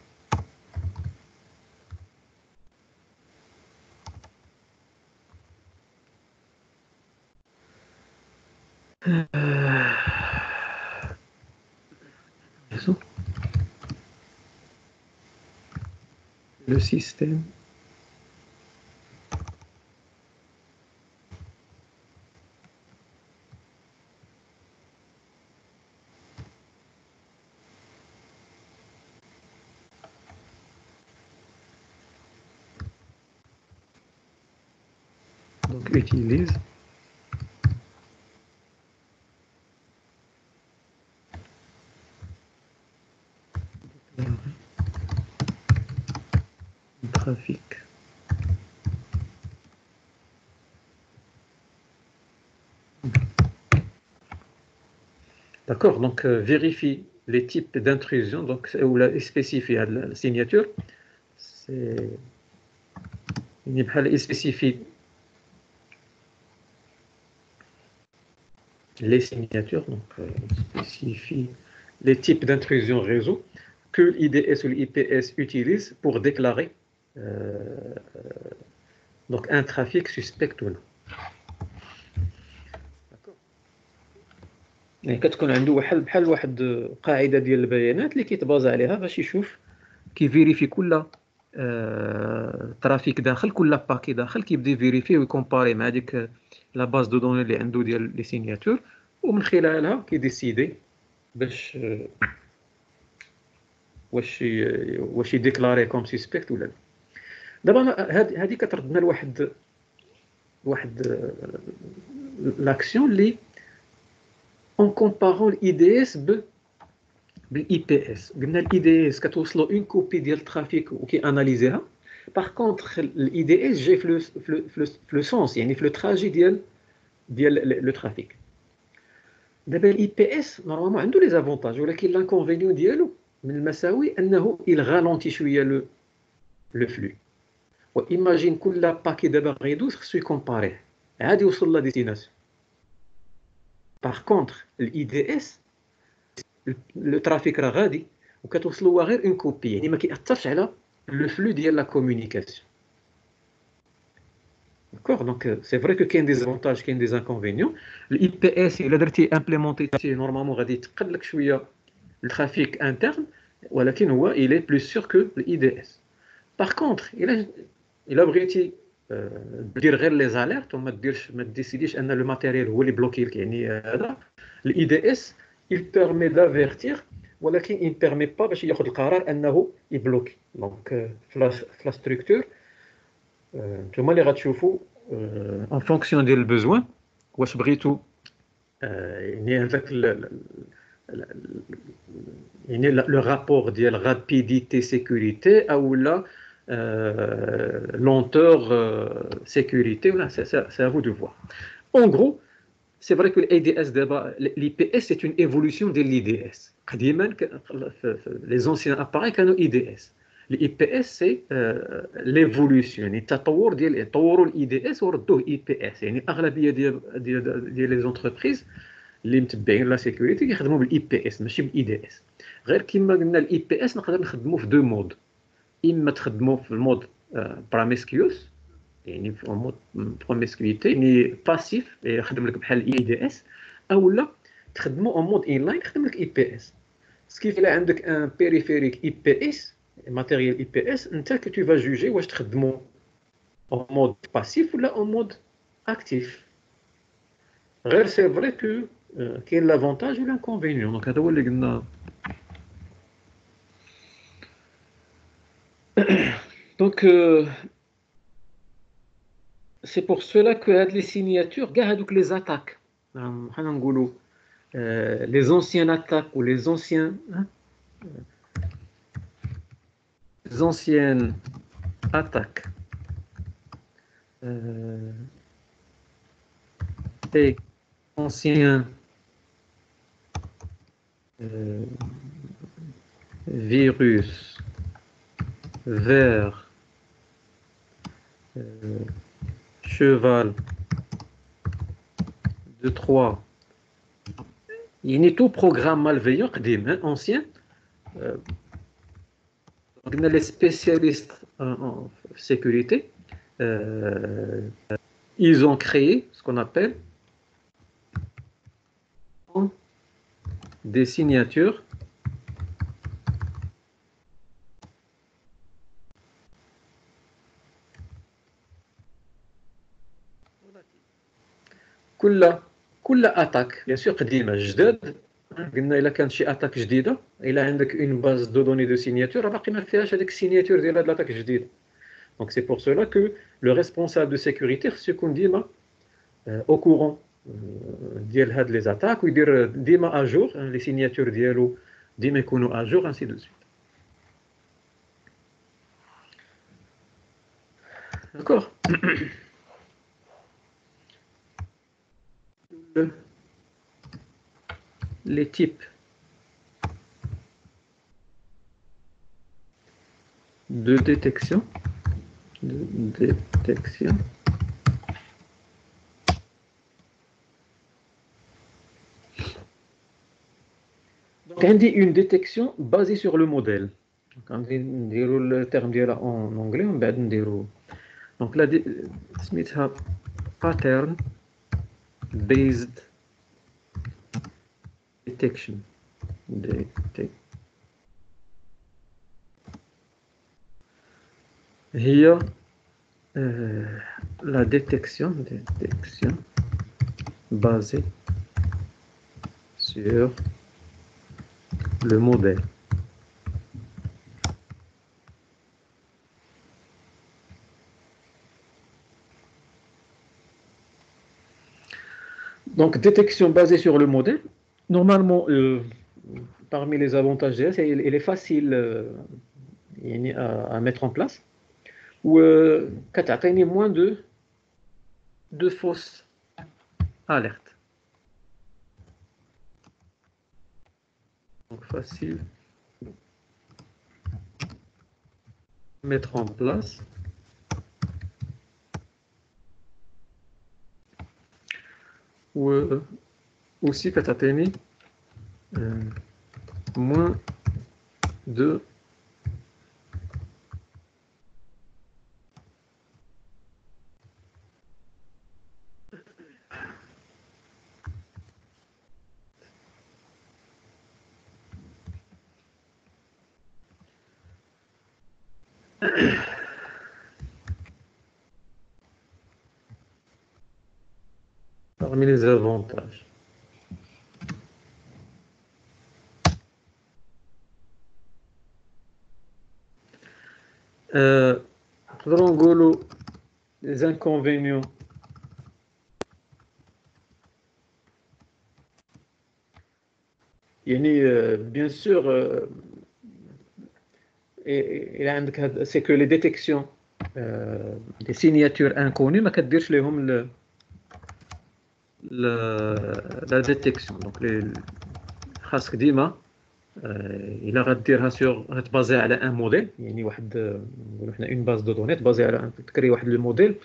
Le système donc utilise trafic d'accord. Donc vérifie les types d'intrusion donc ou la spécifie la signature c'est il spécifie les signatures donc spécifie les types d'intrusion réseau que l'IDS ou l'IPS utilise pour déclarer donc un trafic suspect ou non. D'accord. يعني كتكون عنده بحال واحد قاعده ديال البيانات اللي كيتبازا عليها باش يشوف كيفيريفي كل ترافيك داخل كل باكي داخل كيبدا يفيريفي ويكومباري مع ديك لا باز دو دوني اللي عنده ديال لي سينياتور ومن خلالها كيديسيدي باش واش يديكلاري كوم سسبكت ولا لا. دابا هذه كتردنا لواحد لاكسيون اللي اون كومبارون الاي دي اس بالاي بي اس. قلنا الاي دي اس كتوصلوا اون كوبي ديال الترافيك وكي اناليزيها. باغ كونطخ الاي دي اس جاي في لو سونس يعني في لو تراجي ديال لو ترافيك. دابا الاي بي اس نورمالمون عنده لي زافونتاج ولكن لانكونفينيون ديالو من المساوي انه il ralentit شويه لو فلو. وايماجين كل باكي دابا غيدوز خصو يكومباريه عاد يوصل لا ديستيناسيون. باغ كونطخ الاي دي اس لو ترافيك راه غادي وكتوصلوا غير اون كوبي يعني ما كيأثرش على لو فلو ديال لا كومونيكاسيون. داكوغ دونك سي فري كو كاين دي زافونتاج كاين دي انكونفينيون. الاي بي اس الا درتي امبليمونتيتي نورمالمون غادي تقل لك شويه الترافيك انترن ولكن هو il est plus sûr que الاي دي اس. باغ كونطخ الا بغيتي دير غير لي زاليرت وما ديرش ما ديسيديش ان لو ماتيريال هو اللي بلوكي لك. يعني هذا الاي دي اس il permet d'avertir ولكن il permet pas باش ياخذ القرار انه يبلوكي. دونك في لا ستركتور نتوما اللي غتشوفوا en fonction ديال البوزوان واش بغيتو يعني هذاك يعني لو رابور ديال رابيديتي سيكوريتي او لا lenteur sécurité. C'est à vous de voir. En gros, c'est vrai que l'IDS, l'IPS, c'est une évolution de l'IDS. Les anciens appareils كانوا IDS. l'IPS, c'est l'évolution. يعني التطور ديال طوروا الIDS وردوه IPS. يعني اغلبيه ديال لي زونتربريز اللي متبعين لا سيكوريتي كيخدموا بالIPS ماشي بالIDS. غير كما قلنا الIPS نقدر نخدموه في دو مود. اما تخدموا في المود براميسكيوس يعني في المود بروميسكويتي يعني باسيف يخدم لك بحال اي دي اس، او لا تخدموا ان مود ان لاين يخدم لك اي بي اس. كيف الا عندك ان بيريفيريك اي بي اس ماتيريال اي بي اس انت كي تو فا جوجي واش تخدموا ان مود باسيف ولا ان مود اكتيف. غير سي فري كو كاين لافونتاج و لانكونفينيون. دونك هذا هو اللي قلنا. Donc, c'est pour cela que les signatures, donc les attaques, les anciennes attaques ou les anciennes attaques et anciens virus vers cheval de Troie. Il y a tout programme malveillant ancien. Les spécialistes en sécurité, ils ont créé ce qu'on appelle des signatures كل اتاك بيان سور قديمه جداد. قلنا الا كانت شي اتاك جديده الا عندك اون باز دو دوني دو سيناتور باقي ما فيهاش هذيك السيناتور ديال هاد لاتاك الجديد. دونك سي بور سولا كو لو ريسبونسابل دو سيكوريتي خصو يكون ديما او كورون ديال هاد لي زاتاك ويدير ديما اجور لي سيناتور ديالو ديما يكونوا اجور انسي دو سويت. داكور. les types de détection donc on dit une détection basée sur le modèle. Quand on dit le terme en anglais on va dire donc la سميتها pattern based detection. هي la détection basée sur le modèle. Donc détection basée sur le modèle. Normalement, parmi les avantages d'elle, elle est facile à mettre en place. Ou كتعطيني moins de fausses alertes. Donc facile à mettre en place. Ou aussi كتعطيني moins de parmi les avantages. نقدروا نقولوا les inconvénients. يعني bien sûr il عندك c'est que les détections des signatures inconnues ما كديرش لهم la détection. Donc خاصك ديما الا غديرها سور غتبازي على ان موديل، يعني واحد نقولوا حنا اون باز دو دوني تبازي على تكري واحد الموديل.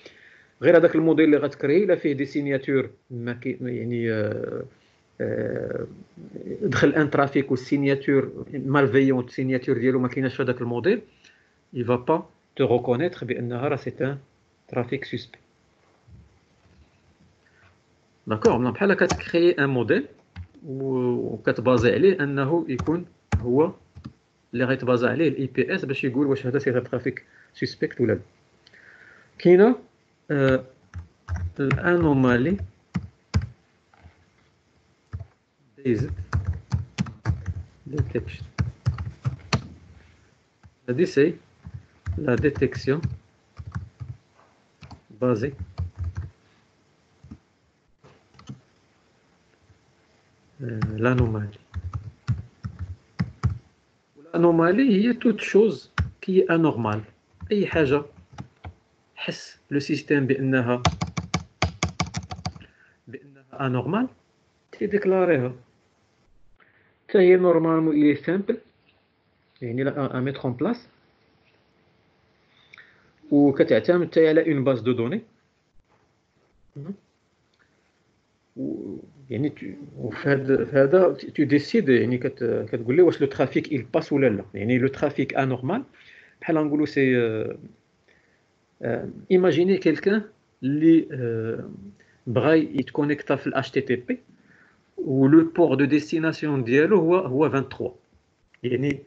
غير هذاك الموديل اللي غتكري الا فيه دي سيناتور يعني دخل ان ترافيك والسيناتور مالفيون سيناتور ديالو ما كايناش في هذاك الموديل، il va pas te reconnaître بانها راه سي ان ترافيك سوسبي. داكور، بحال كتكري ان موديل وكتبازي عليه انه يكون هو اللي غيتبازا عليه الاي بي اس باش يقول واش هذا سي ترافيك سوسبكت ولا لا. كاينه الانومالي بيزد ديتكشن. هذه سي لا ديتكسيون بازي l'anomalie. L'anomalie هي toute chose qui est anormale. أي حاجة حس le système بأنها anormal تيديكلاريها. حتى هي normalement il est simple يعني à mettre en place وكتعتمد حتى على une base de données. يعني وفي هذا tu décides يعني كتقول لي واش لو ترافيك il passe ولا لا. يعني لو ترافيك انورمال بحال نقولوا سي ايماجيني كيلكان اللي بغى يتكونيكتا في الاتش تي تي بي ولو بور دو ديستيناسيون ديالو هو 23. يعني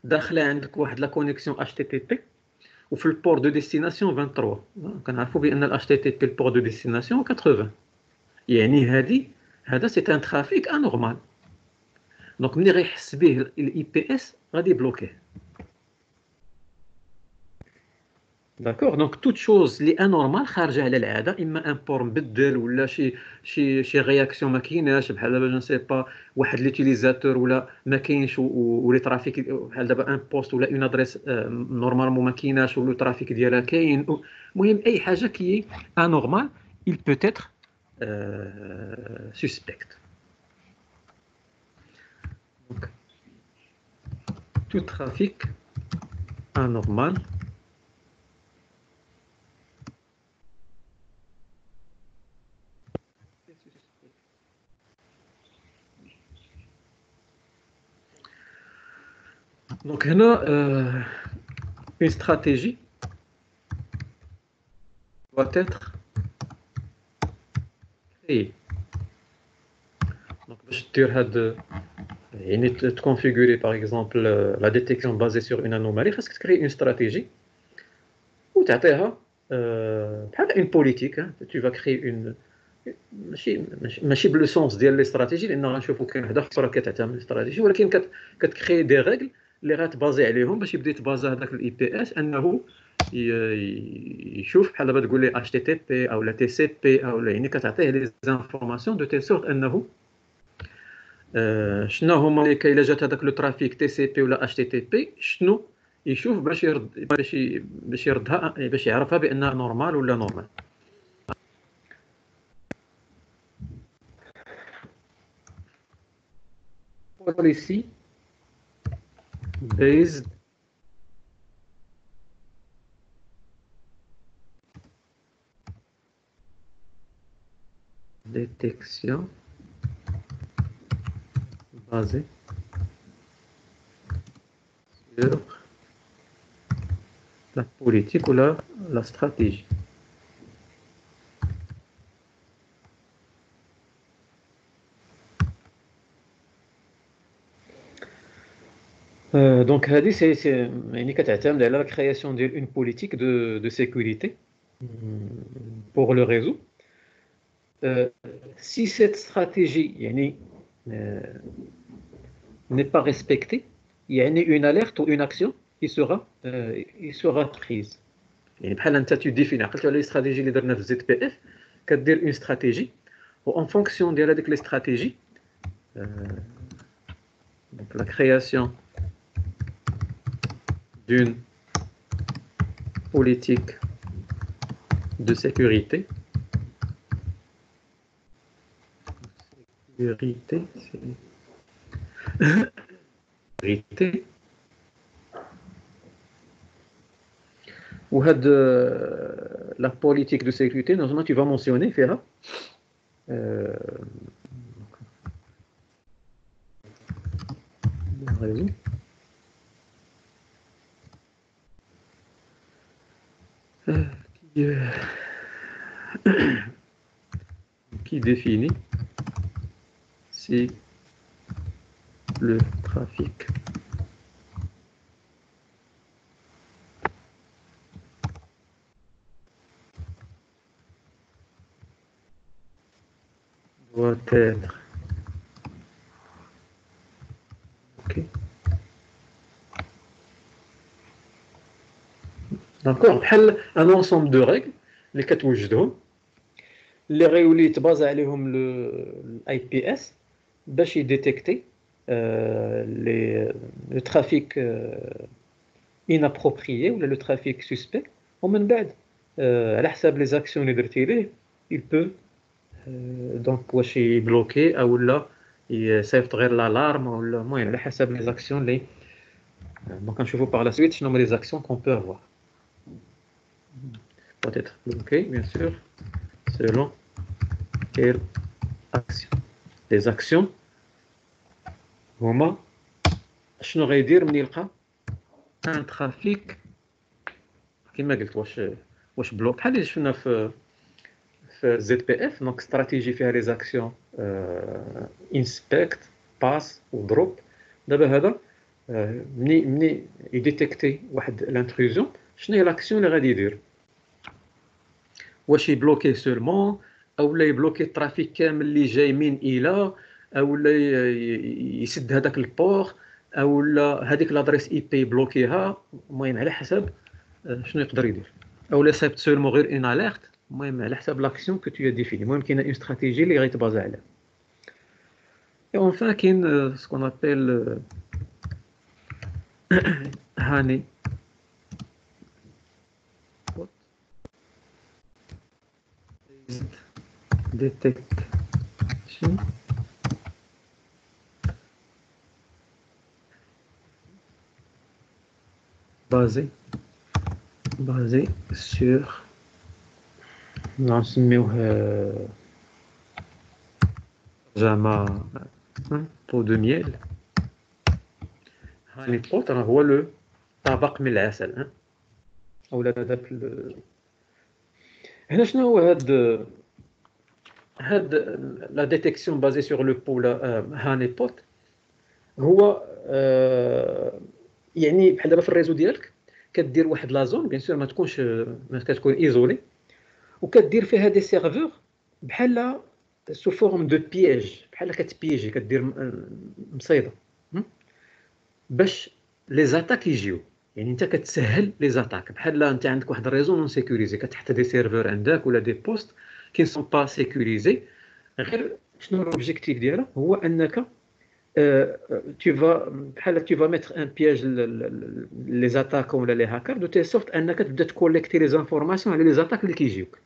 داخله عندك واحد لا كونيكسيون اتش تي تي بي وفي البور دو ديستيناسيون 23. كنعرفوا بان الاتش تي تي بي البور دو ديستيناسيون 80. يعني هذا سي ان ترافيك انورمال. دونك ملي غيحس به الاي بي اس غادي بلوكيه. داكوغ، دونك توت شوز لي انورمال خارجه على العاده، اما ان بور مبدل ولا شي رياكسيون ما كايناش، بحال دابا جو سي با واحد ليوتيليزاتور ولا ما كاينش ولي ترافيك بحال دابا ان بوست ولا اون ادريس نورمالمون ما كايناش ولو ترافيك ديالها كاين. المهم اي حاجه كي انورمال il peut être suspect. Donc, tout trafic anormal donc هنا une stratégie doit être créée. Donc باش دير هاد يعني تكونفيغوري باغ اكزومبل لا ديتيكسيون بازي سور اون انومالي، خاصك تكري اون استراتيجي وتعطيها بحال اون بوليتيك. tu vas créer une ماشي بلو سونس ديال لي استراتيجي، لان غنشوفوا كاين وحده اخرى كتعتمد الاستراتيجي، ولكن كتكري دي ريغل اللي غتبازي عليهم باش يبدا يتبازا هذاك الاي بي اس انه يشوف بحال دابا تقول لي اتش تي تي بي او لا تي سي بي او يعني كتعطيه لي زانفورماسيون دو تيل سورت انه شنو هما الا جات هذاك لو ترافيك تي سي بي ولا اتش تي تي بي شنو يشوف باش يردها باش يعرفها بانها نورمال ولا نورمال. policy based detection basée sur la politique ou la stratégie. Donc هذه سي يعني كتعتمد على لا كرياسيون ديال اون بوليتيك دو سيكوريتي pour le réseau. Si cette stratégie n'est pas respectée, il y a une alerte ou une action qui sera prise. يعني بحال انت تديفيني عقلتوا على الاستراتيجي اللي درنا في زد بي اف كدير اون استراتيجي وان فونكسيون ديال هذيك الاستراتيجي donc la création d'une politique de sécurité sécurité ou la politique de sécurité, normalement tu vas mentionner فيها qui définit si le trafic doit être ok. D'accord, بحال un ensemble de règles اللي كتوجدهم اللي غيولي يتبازا عليهم الاي بي اس باش يديتيكتي le trafic inapproprié ou le trafic suspect ومن بعد على حساب les actions اللي درتي ليه il peut donc واش يبلوكي او لا يصيفط غير لالارم ولا المهم على حساب les actions اللي دونك نشوفوا par la suite شنو هما les actions qu'on peut avoir peut être bloqué bien sûr selon quelle action les actions هما شنو غيدير من يلقى ان ترافيك كما قلت واش بلوك بحال اللي شفنا في زد بي اف دونك استراتيجي فيها لي زاكسيون انسبكت باس ودروب دابا هذا مني يديتيكتي واحد لانتروزيون شنو هي لاكسيون اللي غادي يدير واش يبلوكي سولمون او لا يبلوكي الترافيك كامل اللي جاي من الى او لا يسد هذاك البور او لا هذيك لادريس اي بي بلوكيها المهم على حسب شنو يقدر يدير او لا صيفط سولمون غير ان اليرت المهم على حسب لاكسيون كو تو ديفيني المهم كاينه اون استراتيجي اللي غيتبازا عليها اي اونفان كاين سكون ابل هاني detection basé sur نسميوه جاما بو دو ميل هاني بوت راه هو لو طبق من العسل اولا هذاك هنا شنو هو هاد لا ديتيكسيون بازي سور لو بول هاني بوت هو يعني بحال دابا في الريزو ديالك كدير واحد لا زون بيان سور ما كتكون ايزولي وكدير فيها دي سيرفور بحال سو فورم دو بييج بحال كتبيجي كدير مصيده باش لي زاتاك يجيو يعني انت كتسهل لي زاتاك بحال انت عندك واحد الريزو نون سيكوريزي كتحط دي سيرفور عندك ولا دي بوست كي سون با سيكوريزي غير شنو لوبجيكتيف ديالها هو انك tu vas mettre un piège les attaquants ولا les hackers de telle sorte انك تبدا تكوليكتي لي زانفورماسيون على لي زاتاك اللي كيجيوك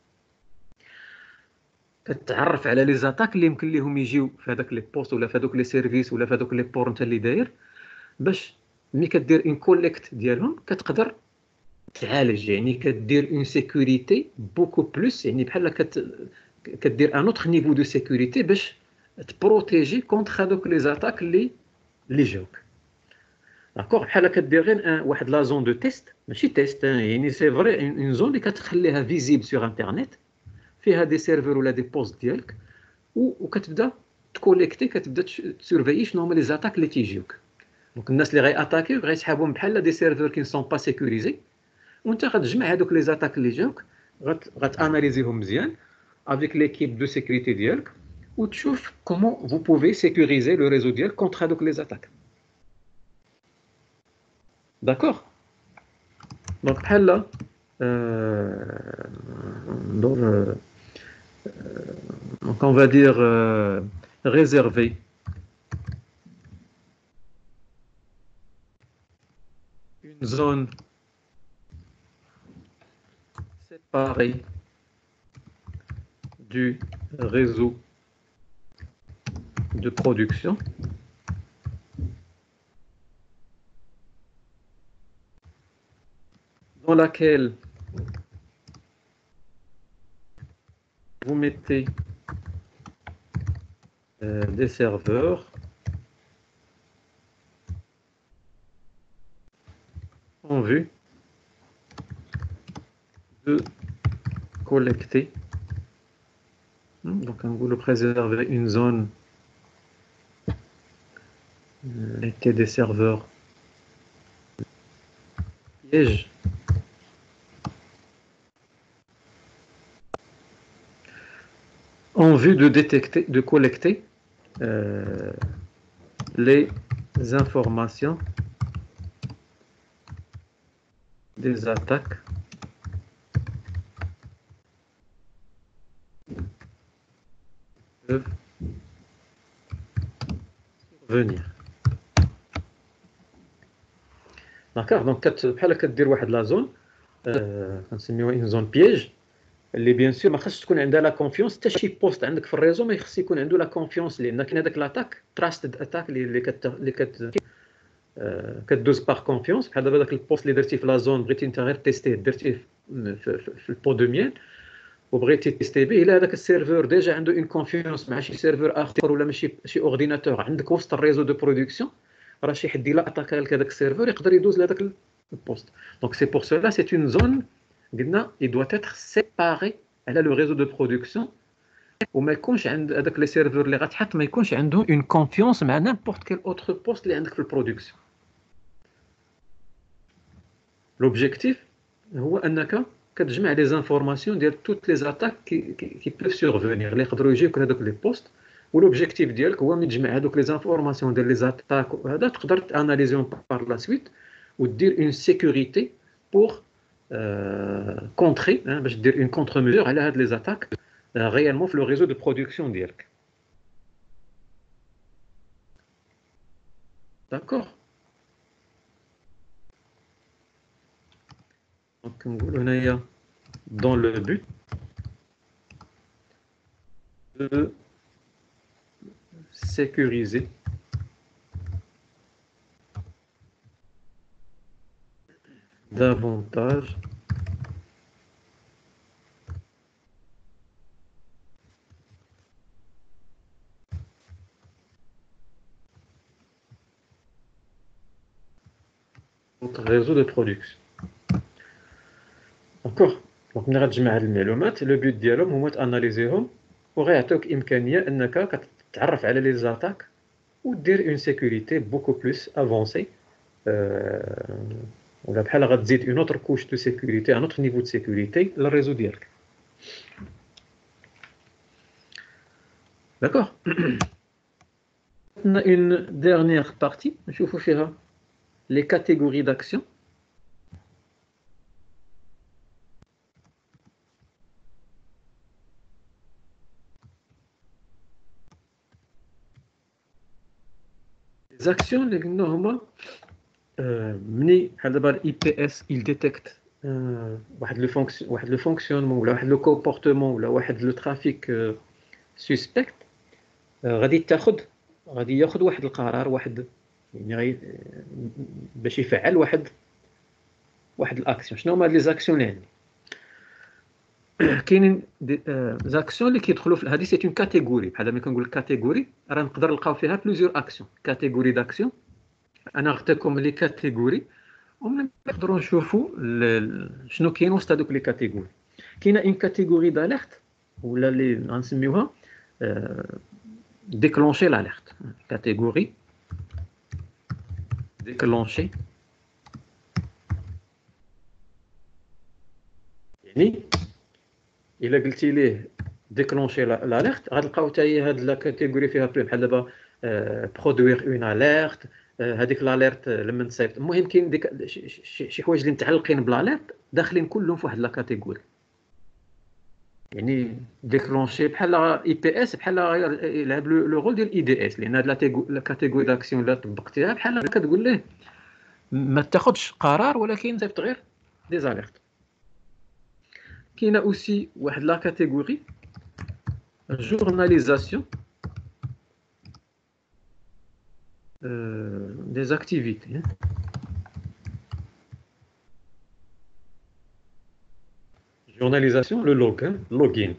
كتعرف على لي زاتاك اللي يمكن ليهم يجيو في هذاك لي بوست ولا في هذوك لي سيرفيس ولا في هذوك لي بور انت اللي داير باش ملي كدير ان كوليكت ديالهم كتقدر تعالج يعني كدير اون سيكوريتي بوكو بلوس يعني بحال كدير ان اوتر نيفو دو سيكوريتي باش تبروتيجي كونتر هذوك لي زاتاك اللي جاوك داكوغ بحال كدير غير واحد لا زون دو تيست ماشي تيست يعني سي فري اون زون اللي كتخليها فيزيبل سور انترنيت فيها دي سيرفر ولا دي بوست ديالك وكتبدا تكوليكتي كتبدا تسورفيي شنو هما لي زاتاك اللي تيجيوك دونك الناس اللي غيسحابهم بحال دي سيرفر كي سون با سيكوريزي وانت غتجمع هذوك لي زاتاك اللي جاوك غتاناليزيهم مزيان avec l'équipe de sécurité ديالك وتشوف comment vous pouvez sécuriser le réseau ديالك contre هذوك les attaques. D'accord. Donc بحال là donc on va dire réserver une zone séparée du réseau de production dans laquelle vous mettez des serveurs en vue de collecter. Donc, on veut préserver une zone mettez des serveurs pièges en vue de détecter, de collecter les informations des attaques peuvent venir. D'accord, donc بحال كدير واحد لا زون كنسميوها une zone piège اللي بيان سور ما خاصش تكون عندها لا كونفيونس حتى شي بوست عندك في الريزو ما خص يكون عنده لا كونفيونس لان كاين هذاك لاطاك تراستد اتاك اللي كدوز باغ كونفيونس بحال دابا داك البوست اللي درتي في لا زون بغيتي انت غير تيستيه درتيه في البو دو ميل وبغيتي تيستي به الا هذاك السيرفور ديجا عنده اون كونفيونس مع شي سيرفور اخر ولا ماشي شي اورديناتور عندك وسط الريزو دو برودكسيون راه شي حد الا اتاكا لك هذاك السيرفور يقدر يدوز لهذاك البوست. دونك سي بور سولا سي اون زون قلنا il doit être séparé على لو ريزو دو برودكسيون وما يكونش عند هذاك لي سيرفور اللي غتحط ما يكونش عندهم اون كونفيونس مع نيمبورت كيل اوتر بوست اللي عندك في البرودكسيون. لوبجيكتيف هو انك كتجمع لي زانفورماسيون ديال توت لي زاتاك كي بيف سورفونير اللي يقدروا يجيوك لهذوك لي بوست ولوبجيكتيف ديالك هو ملي تجمع هذوك لي زانفورماسيون ديال لي زاتاك وهذا تقدر تاناليزيهم بار لا سويت ودير اون سيكوريتي بور contrer باش دير اون كونتر ميزور على هاد لي زاتاك réellement في لو ريزو دو برودكسيون ديالك. داكور دونك نقولوا هنايا dans le but de sécuriser davantage notre réseau de production. D'accord. دونك ملي غتجمع هاد المعلومات لو بوت ديالهم هما تاناليزيهم وغيعطيوك امكانيه انك كتعرف على لي زاتاك ودير اون سيكوريتي بوكو بلوس افونسي ولا بحال غتزيد اون اوتر كوش دو سيكوريتي ان اوتر نيفو دو سيكوريتي للريزو ديالك. داكوغ عندنا اون ديرنيير بارتي نشوفوا فيها لي كاتيجوري داكسيون. Les actions اللي قلنا هما مني بحال دابا الاي بي اس il détecte واحد لو فونكسيونمون ولا واحد لو كومبورتمون ولا واحد لو ترافيك سوسبكت غادي ياخذ واحد القرار واحد يعني باش يفعل واحد الاكسيون. شنو هما لي زاكسيون اللي عندي؟ كاينين زاكسيون اللي كيدخلوا في هذه سي اون كاتيجوري بحال ملي كنقول كاتيجوري راه نقدر نلقاو فيها بليزيور اكسيون كاتيجوري داكسيون. انا غتاكم لي كاتيجوري ومن نقدروا نشوفوا شنو كاين وسط هذوك لي كاتيجوري. كاينه اون كاتيجوري داليرت ولا اللي غنسميوها déclencher l'alerte. Catégorie déclencher. يعني الا قلتي ليه ديكلونشي لاليرت غتلقاو حتى هي هاد لا كاتيجوري فيها بحال دابا برودوير اون اليرت. هذيك لاليرت لما نصيفط المهم كاين ديك شي حوايج اللي متعلقين بالاليرت داخلين كلهم في واحد لا كاتيجوري. يعني ديكلونشي بحال اي بي اس بحال يلعب لو رول ديال اي دي اس، لان هاد لا كاتيجوري داكسيون اللي طبقتيها بحال كتقول ليه ما تاخذش قرار ولكن صيفط غير دي زاليرت. كاينه اوسي واحد لا كاتيجوري journalisation des activités. Journalisation, le login.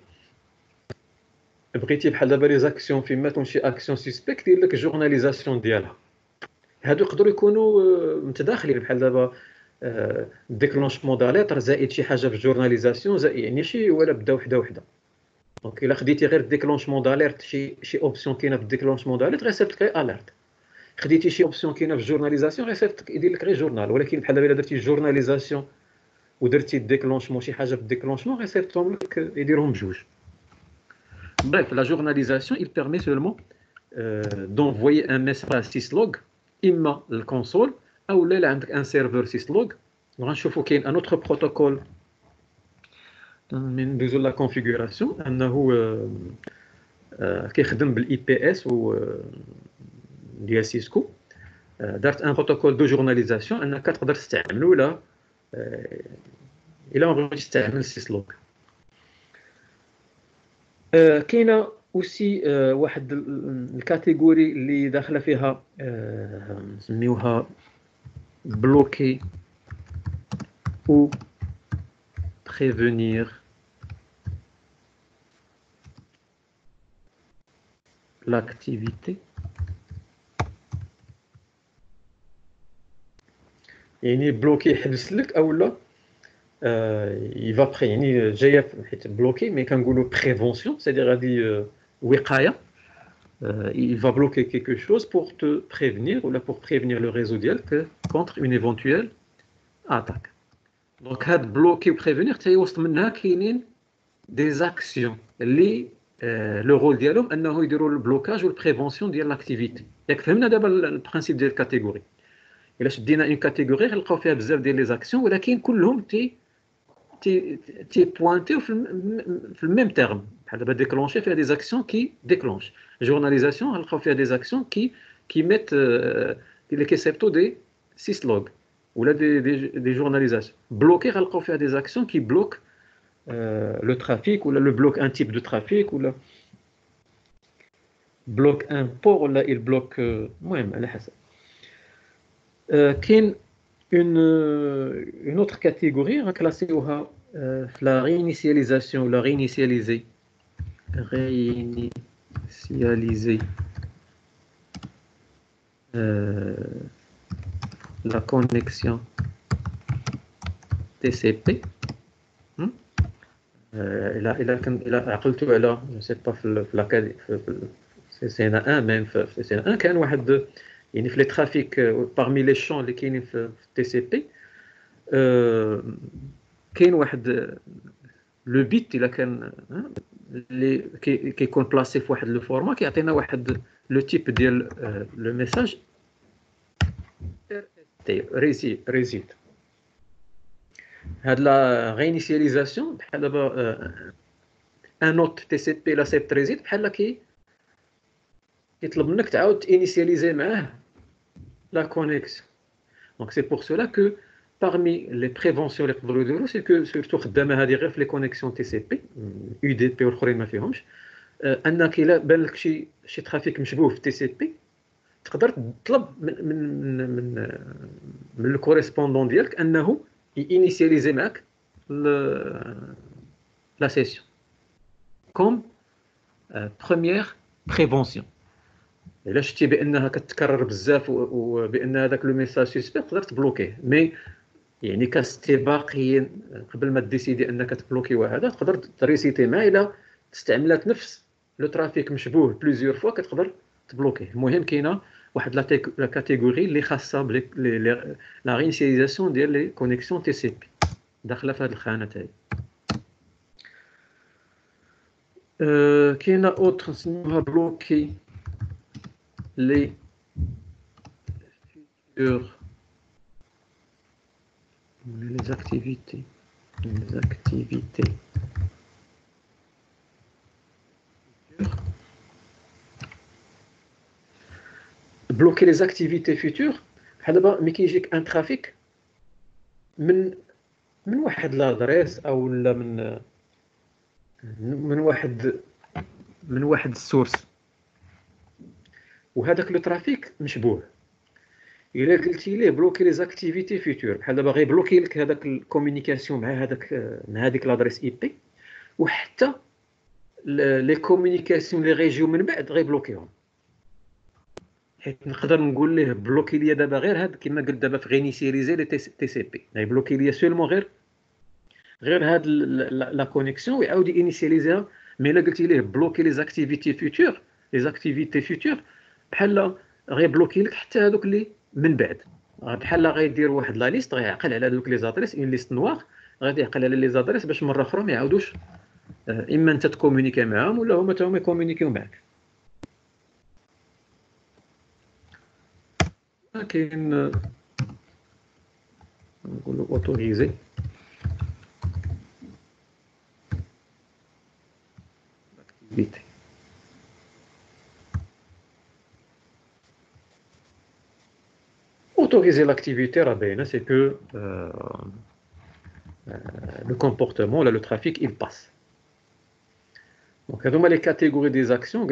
بغيتي بحال دابا لي زاكسيون فيما تكون شي اكسيون سيسبيكت يدير لك جورناليزاسيون ديالها. هادو يقدروا يكونوا متداخلين بحال دابا ديكلونشمون داليتر زائد شي حاجه في الجورناليزاسيون زائد، يعني شي ولا بدا وحده. دونك الا خديتي غير ديكلونشمون داليرت شي اوبسيون كاينه في الديكلونشمون داليرت غيصيفط لك اليرت. خديتي شي اوبسيون كاينه في الجورناليزاسيون غيصيفط يدير لك غير جورنال. ولكن بحال دابا الا درتي جورناليزاسيون ودرتي الديكلونشمون شي حاجه في الديكلونشمون غيصيفطهم لك يديرهم بجوج. Bref, la journalisation, il permet seulement d'envoyer un message syslog imma le console ou là عندك un serveur syslog. غنشوفوا كاين un autre protocole من ندوزو لا configuration انه كيخدم بالاي بي اس و ديال سيسكو. دارت ان بروتوكول دو جورناليزاسيون انك تقدر تستعملو الا ما بغيتيش تستعمل سيسلوغ. كاينه اوسي واحد الكاتيجوري اللي داخله فيها نسميوها بلوكي او prévenir l'activité. يعني بلوكي يحبس لك اولا يفا بري، يعني جايه حيت بلوكي مي كنقولوا بريفونسيون سيدير غادي وقايه. il va bloquer quelque chose pour te prévenir ou là pour prévenir le réseau ديالك contre une éventuelle attaque. donc هاد بلوكي و prévenir حتى وسط منها كاينين دي زاكسيون اللي لو رول ديالهم انه يديروا البلوكاج والبريفونسيون ديال لاكتيفيتي. ياك فهمنا دابا البرانسيپ ديال الكاتيجوري؟ الا شدينا اون كاتيجوري غنلقاو فيها بزاف ديال لي زاكسيون ولكن كلهم تي بوينتيو في الميم تيرم. بحال دابا ديكلونشي فيها دي زاكسيون كي ديكلونش، جورناليزاسيون غنلقاو فيها دي زاكسيون كي ميت اللي كيصيفطوا دي سيسلوغ ولا دي جورناليزاسيون. بلوكي غنلقاو فيها دي زاكسيون كي بلوك لو ترافيك ولا لو بلوك ان تيب دو ترافيك ولا بلوك ان بور ولا البلوك المهم على حسب. كاين une autre catégorie reclassée la réinitialisation ou la réinitialiser la connexion TCP. إلا عقلتوا على je sais pas في CCNA1 même في CCNA1 كان واحد يعني في لي ترافيك parmi les champs اللي كاينين في TCP كاين واحد لو بيت الا كان اللي كيكون بلاسي في واحد لو فورما كيعطينا واحد لو تيب ديال لو ميساج ريسيت. هاد لا رينيسياليزاسيون بحال دابا ان نوت تي سي بي لا سيبت ريزيت بحال كيطلب منك تعاود تانيسياليزي معاه la connexion. Donc c'est pour cela que parmi les préventions les يقدروا يديروا c'est que surtout خدامه هذه غير في les connexions TCP UDP والاخرين ما فيهمش. انك الا بان لك شي ترافيك مشبوه في TCP تقدر تطلب من الكوريسبوندون ديالك انه يانيسياليزي معك لا سيسيون كوم بروميير بريفونسيون. الا شتي بانها كتكرر بزاف وبان هذاك لو ميساج سيسبيكت تقدر تبلوكيه. مي يعني كاستباقيا قبل ما ديسيدي انك تبلوكي وهذا تقدر تريسيتي معاه. الا استعملات نفس لو ترافيك مشبوه بليزيور فوا كتقدر تبلوكيه. المهم كاينه واحد لا كاتيجوري اللي خاصه لا رينيسياليزاسيون ديال لي كونيكسيون تي سي بي داخله في هذه الخانه تاعي. كاينه اوتر نسميوها بلوكي لي futurs les activités bloquer les activités futures بحال دابا ملي كيجيك ان ترافيك من واحد لادريس او لا من واحد السورس وهذاك لو ترافيك مشبوه الا قلتي ليه بلوكي لي زاكتيفيتي فيتور بحال دابا غيبلوكي لك هذاك الكومونيكاسيون مع هذيك لادريس اي بي وحتى لي كومونيكاسيون لي غيجيو من بعد غيبلوكيهم حيت نقدر نقول ليه بلوكي ليا دابا غير هاد كما قلت دابا في غينيسياليزي لي تي سي بي غيبلوكي ليا سولمون غير هاد لا كونيكسيون ويعاود انيسياليزيها مي الا قلتي ليه بلوكي لي زاكتيفيتي فيتور بحال غيبلوكي لك حتى هذوك اللي من بعد بحال غيدير واحد لا ليست غيعقل على دوك لي زادريس اون ليست نوار غادي يعقل على لي زادريس باش مره اخرى ما يعاودوش اما انت تكومونيكي معاهم ولا هما حتى هما يكومونيكيو معاك. كاين نقولوا اوتوريزي l'activité. Autoriser l'activité, c'est que le comportement, là, le trafic, il passe. Donc, les catégories des actions,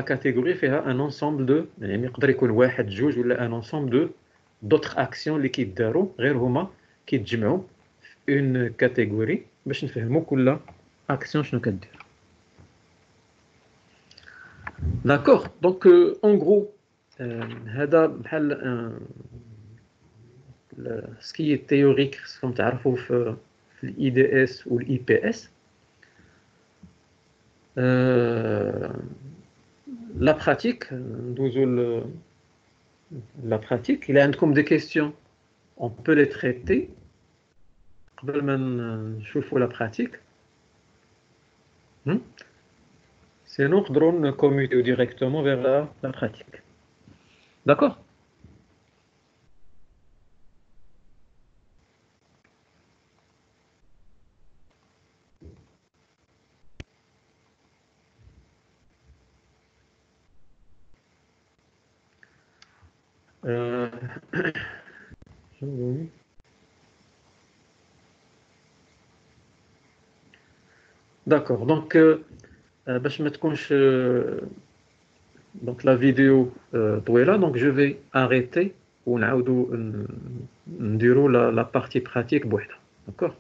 la catégorie fait un ensemble de, un ensemble de d'autres actions qui une catégorie, باش نفهموا كل action شنو كدير. D'accord. Donc, en gros, ce qui est théorique, comme tu as l'IDS ou l'IPS, la pratique, il y a comme des questions, on peut les traiter. Je fais la pratique. Sinon, on peut commuter directement vers la pratique. D'accord? D'accord. Donc, باش ما تكونش donc la vidéo طويلة, donc je vais arrêter ونعاودو نديرو la partie pratique بوحدها. D'accord?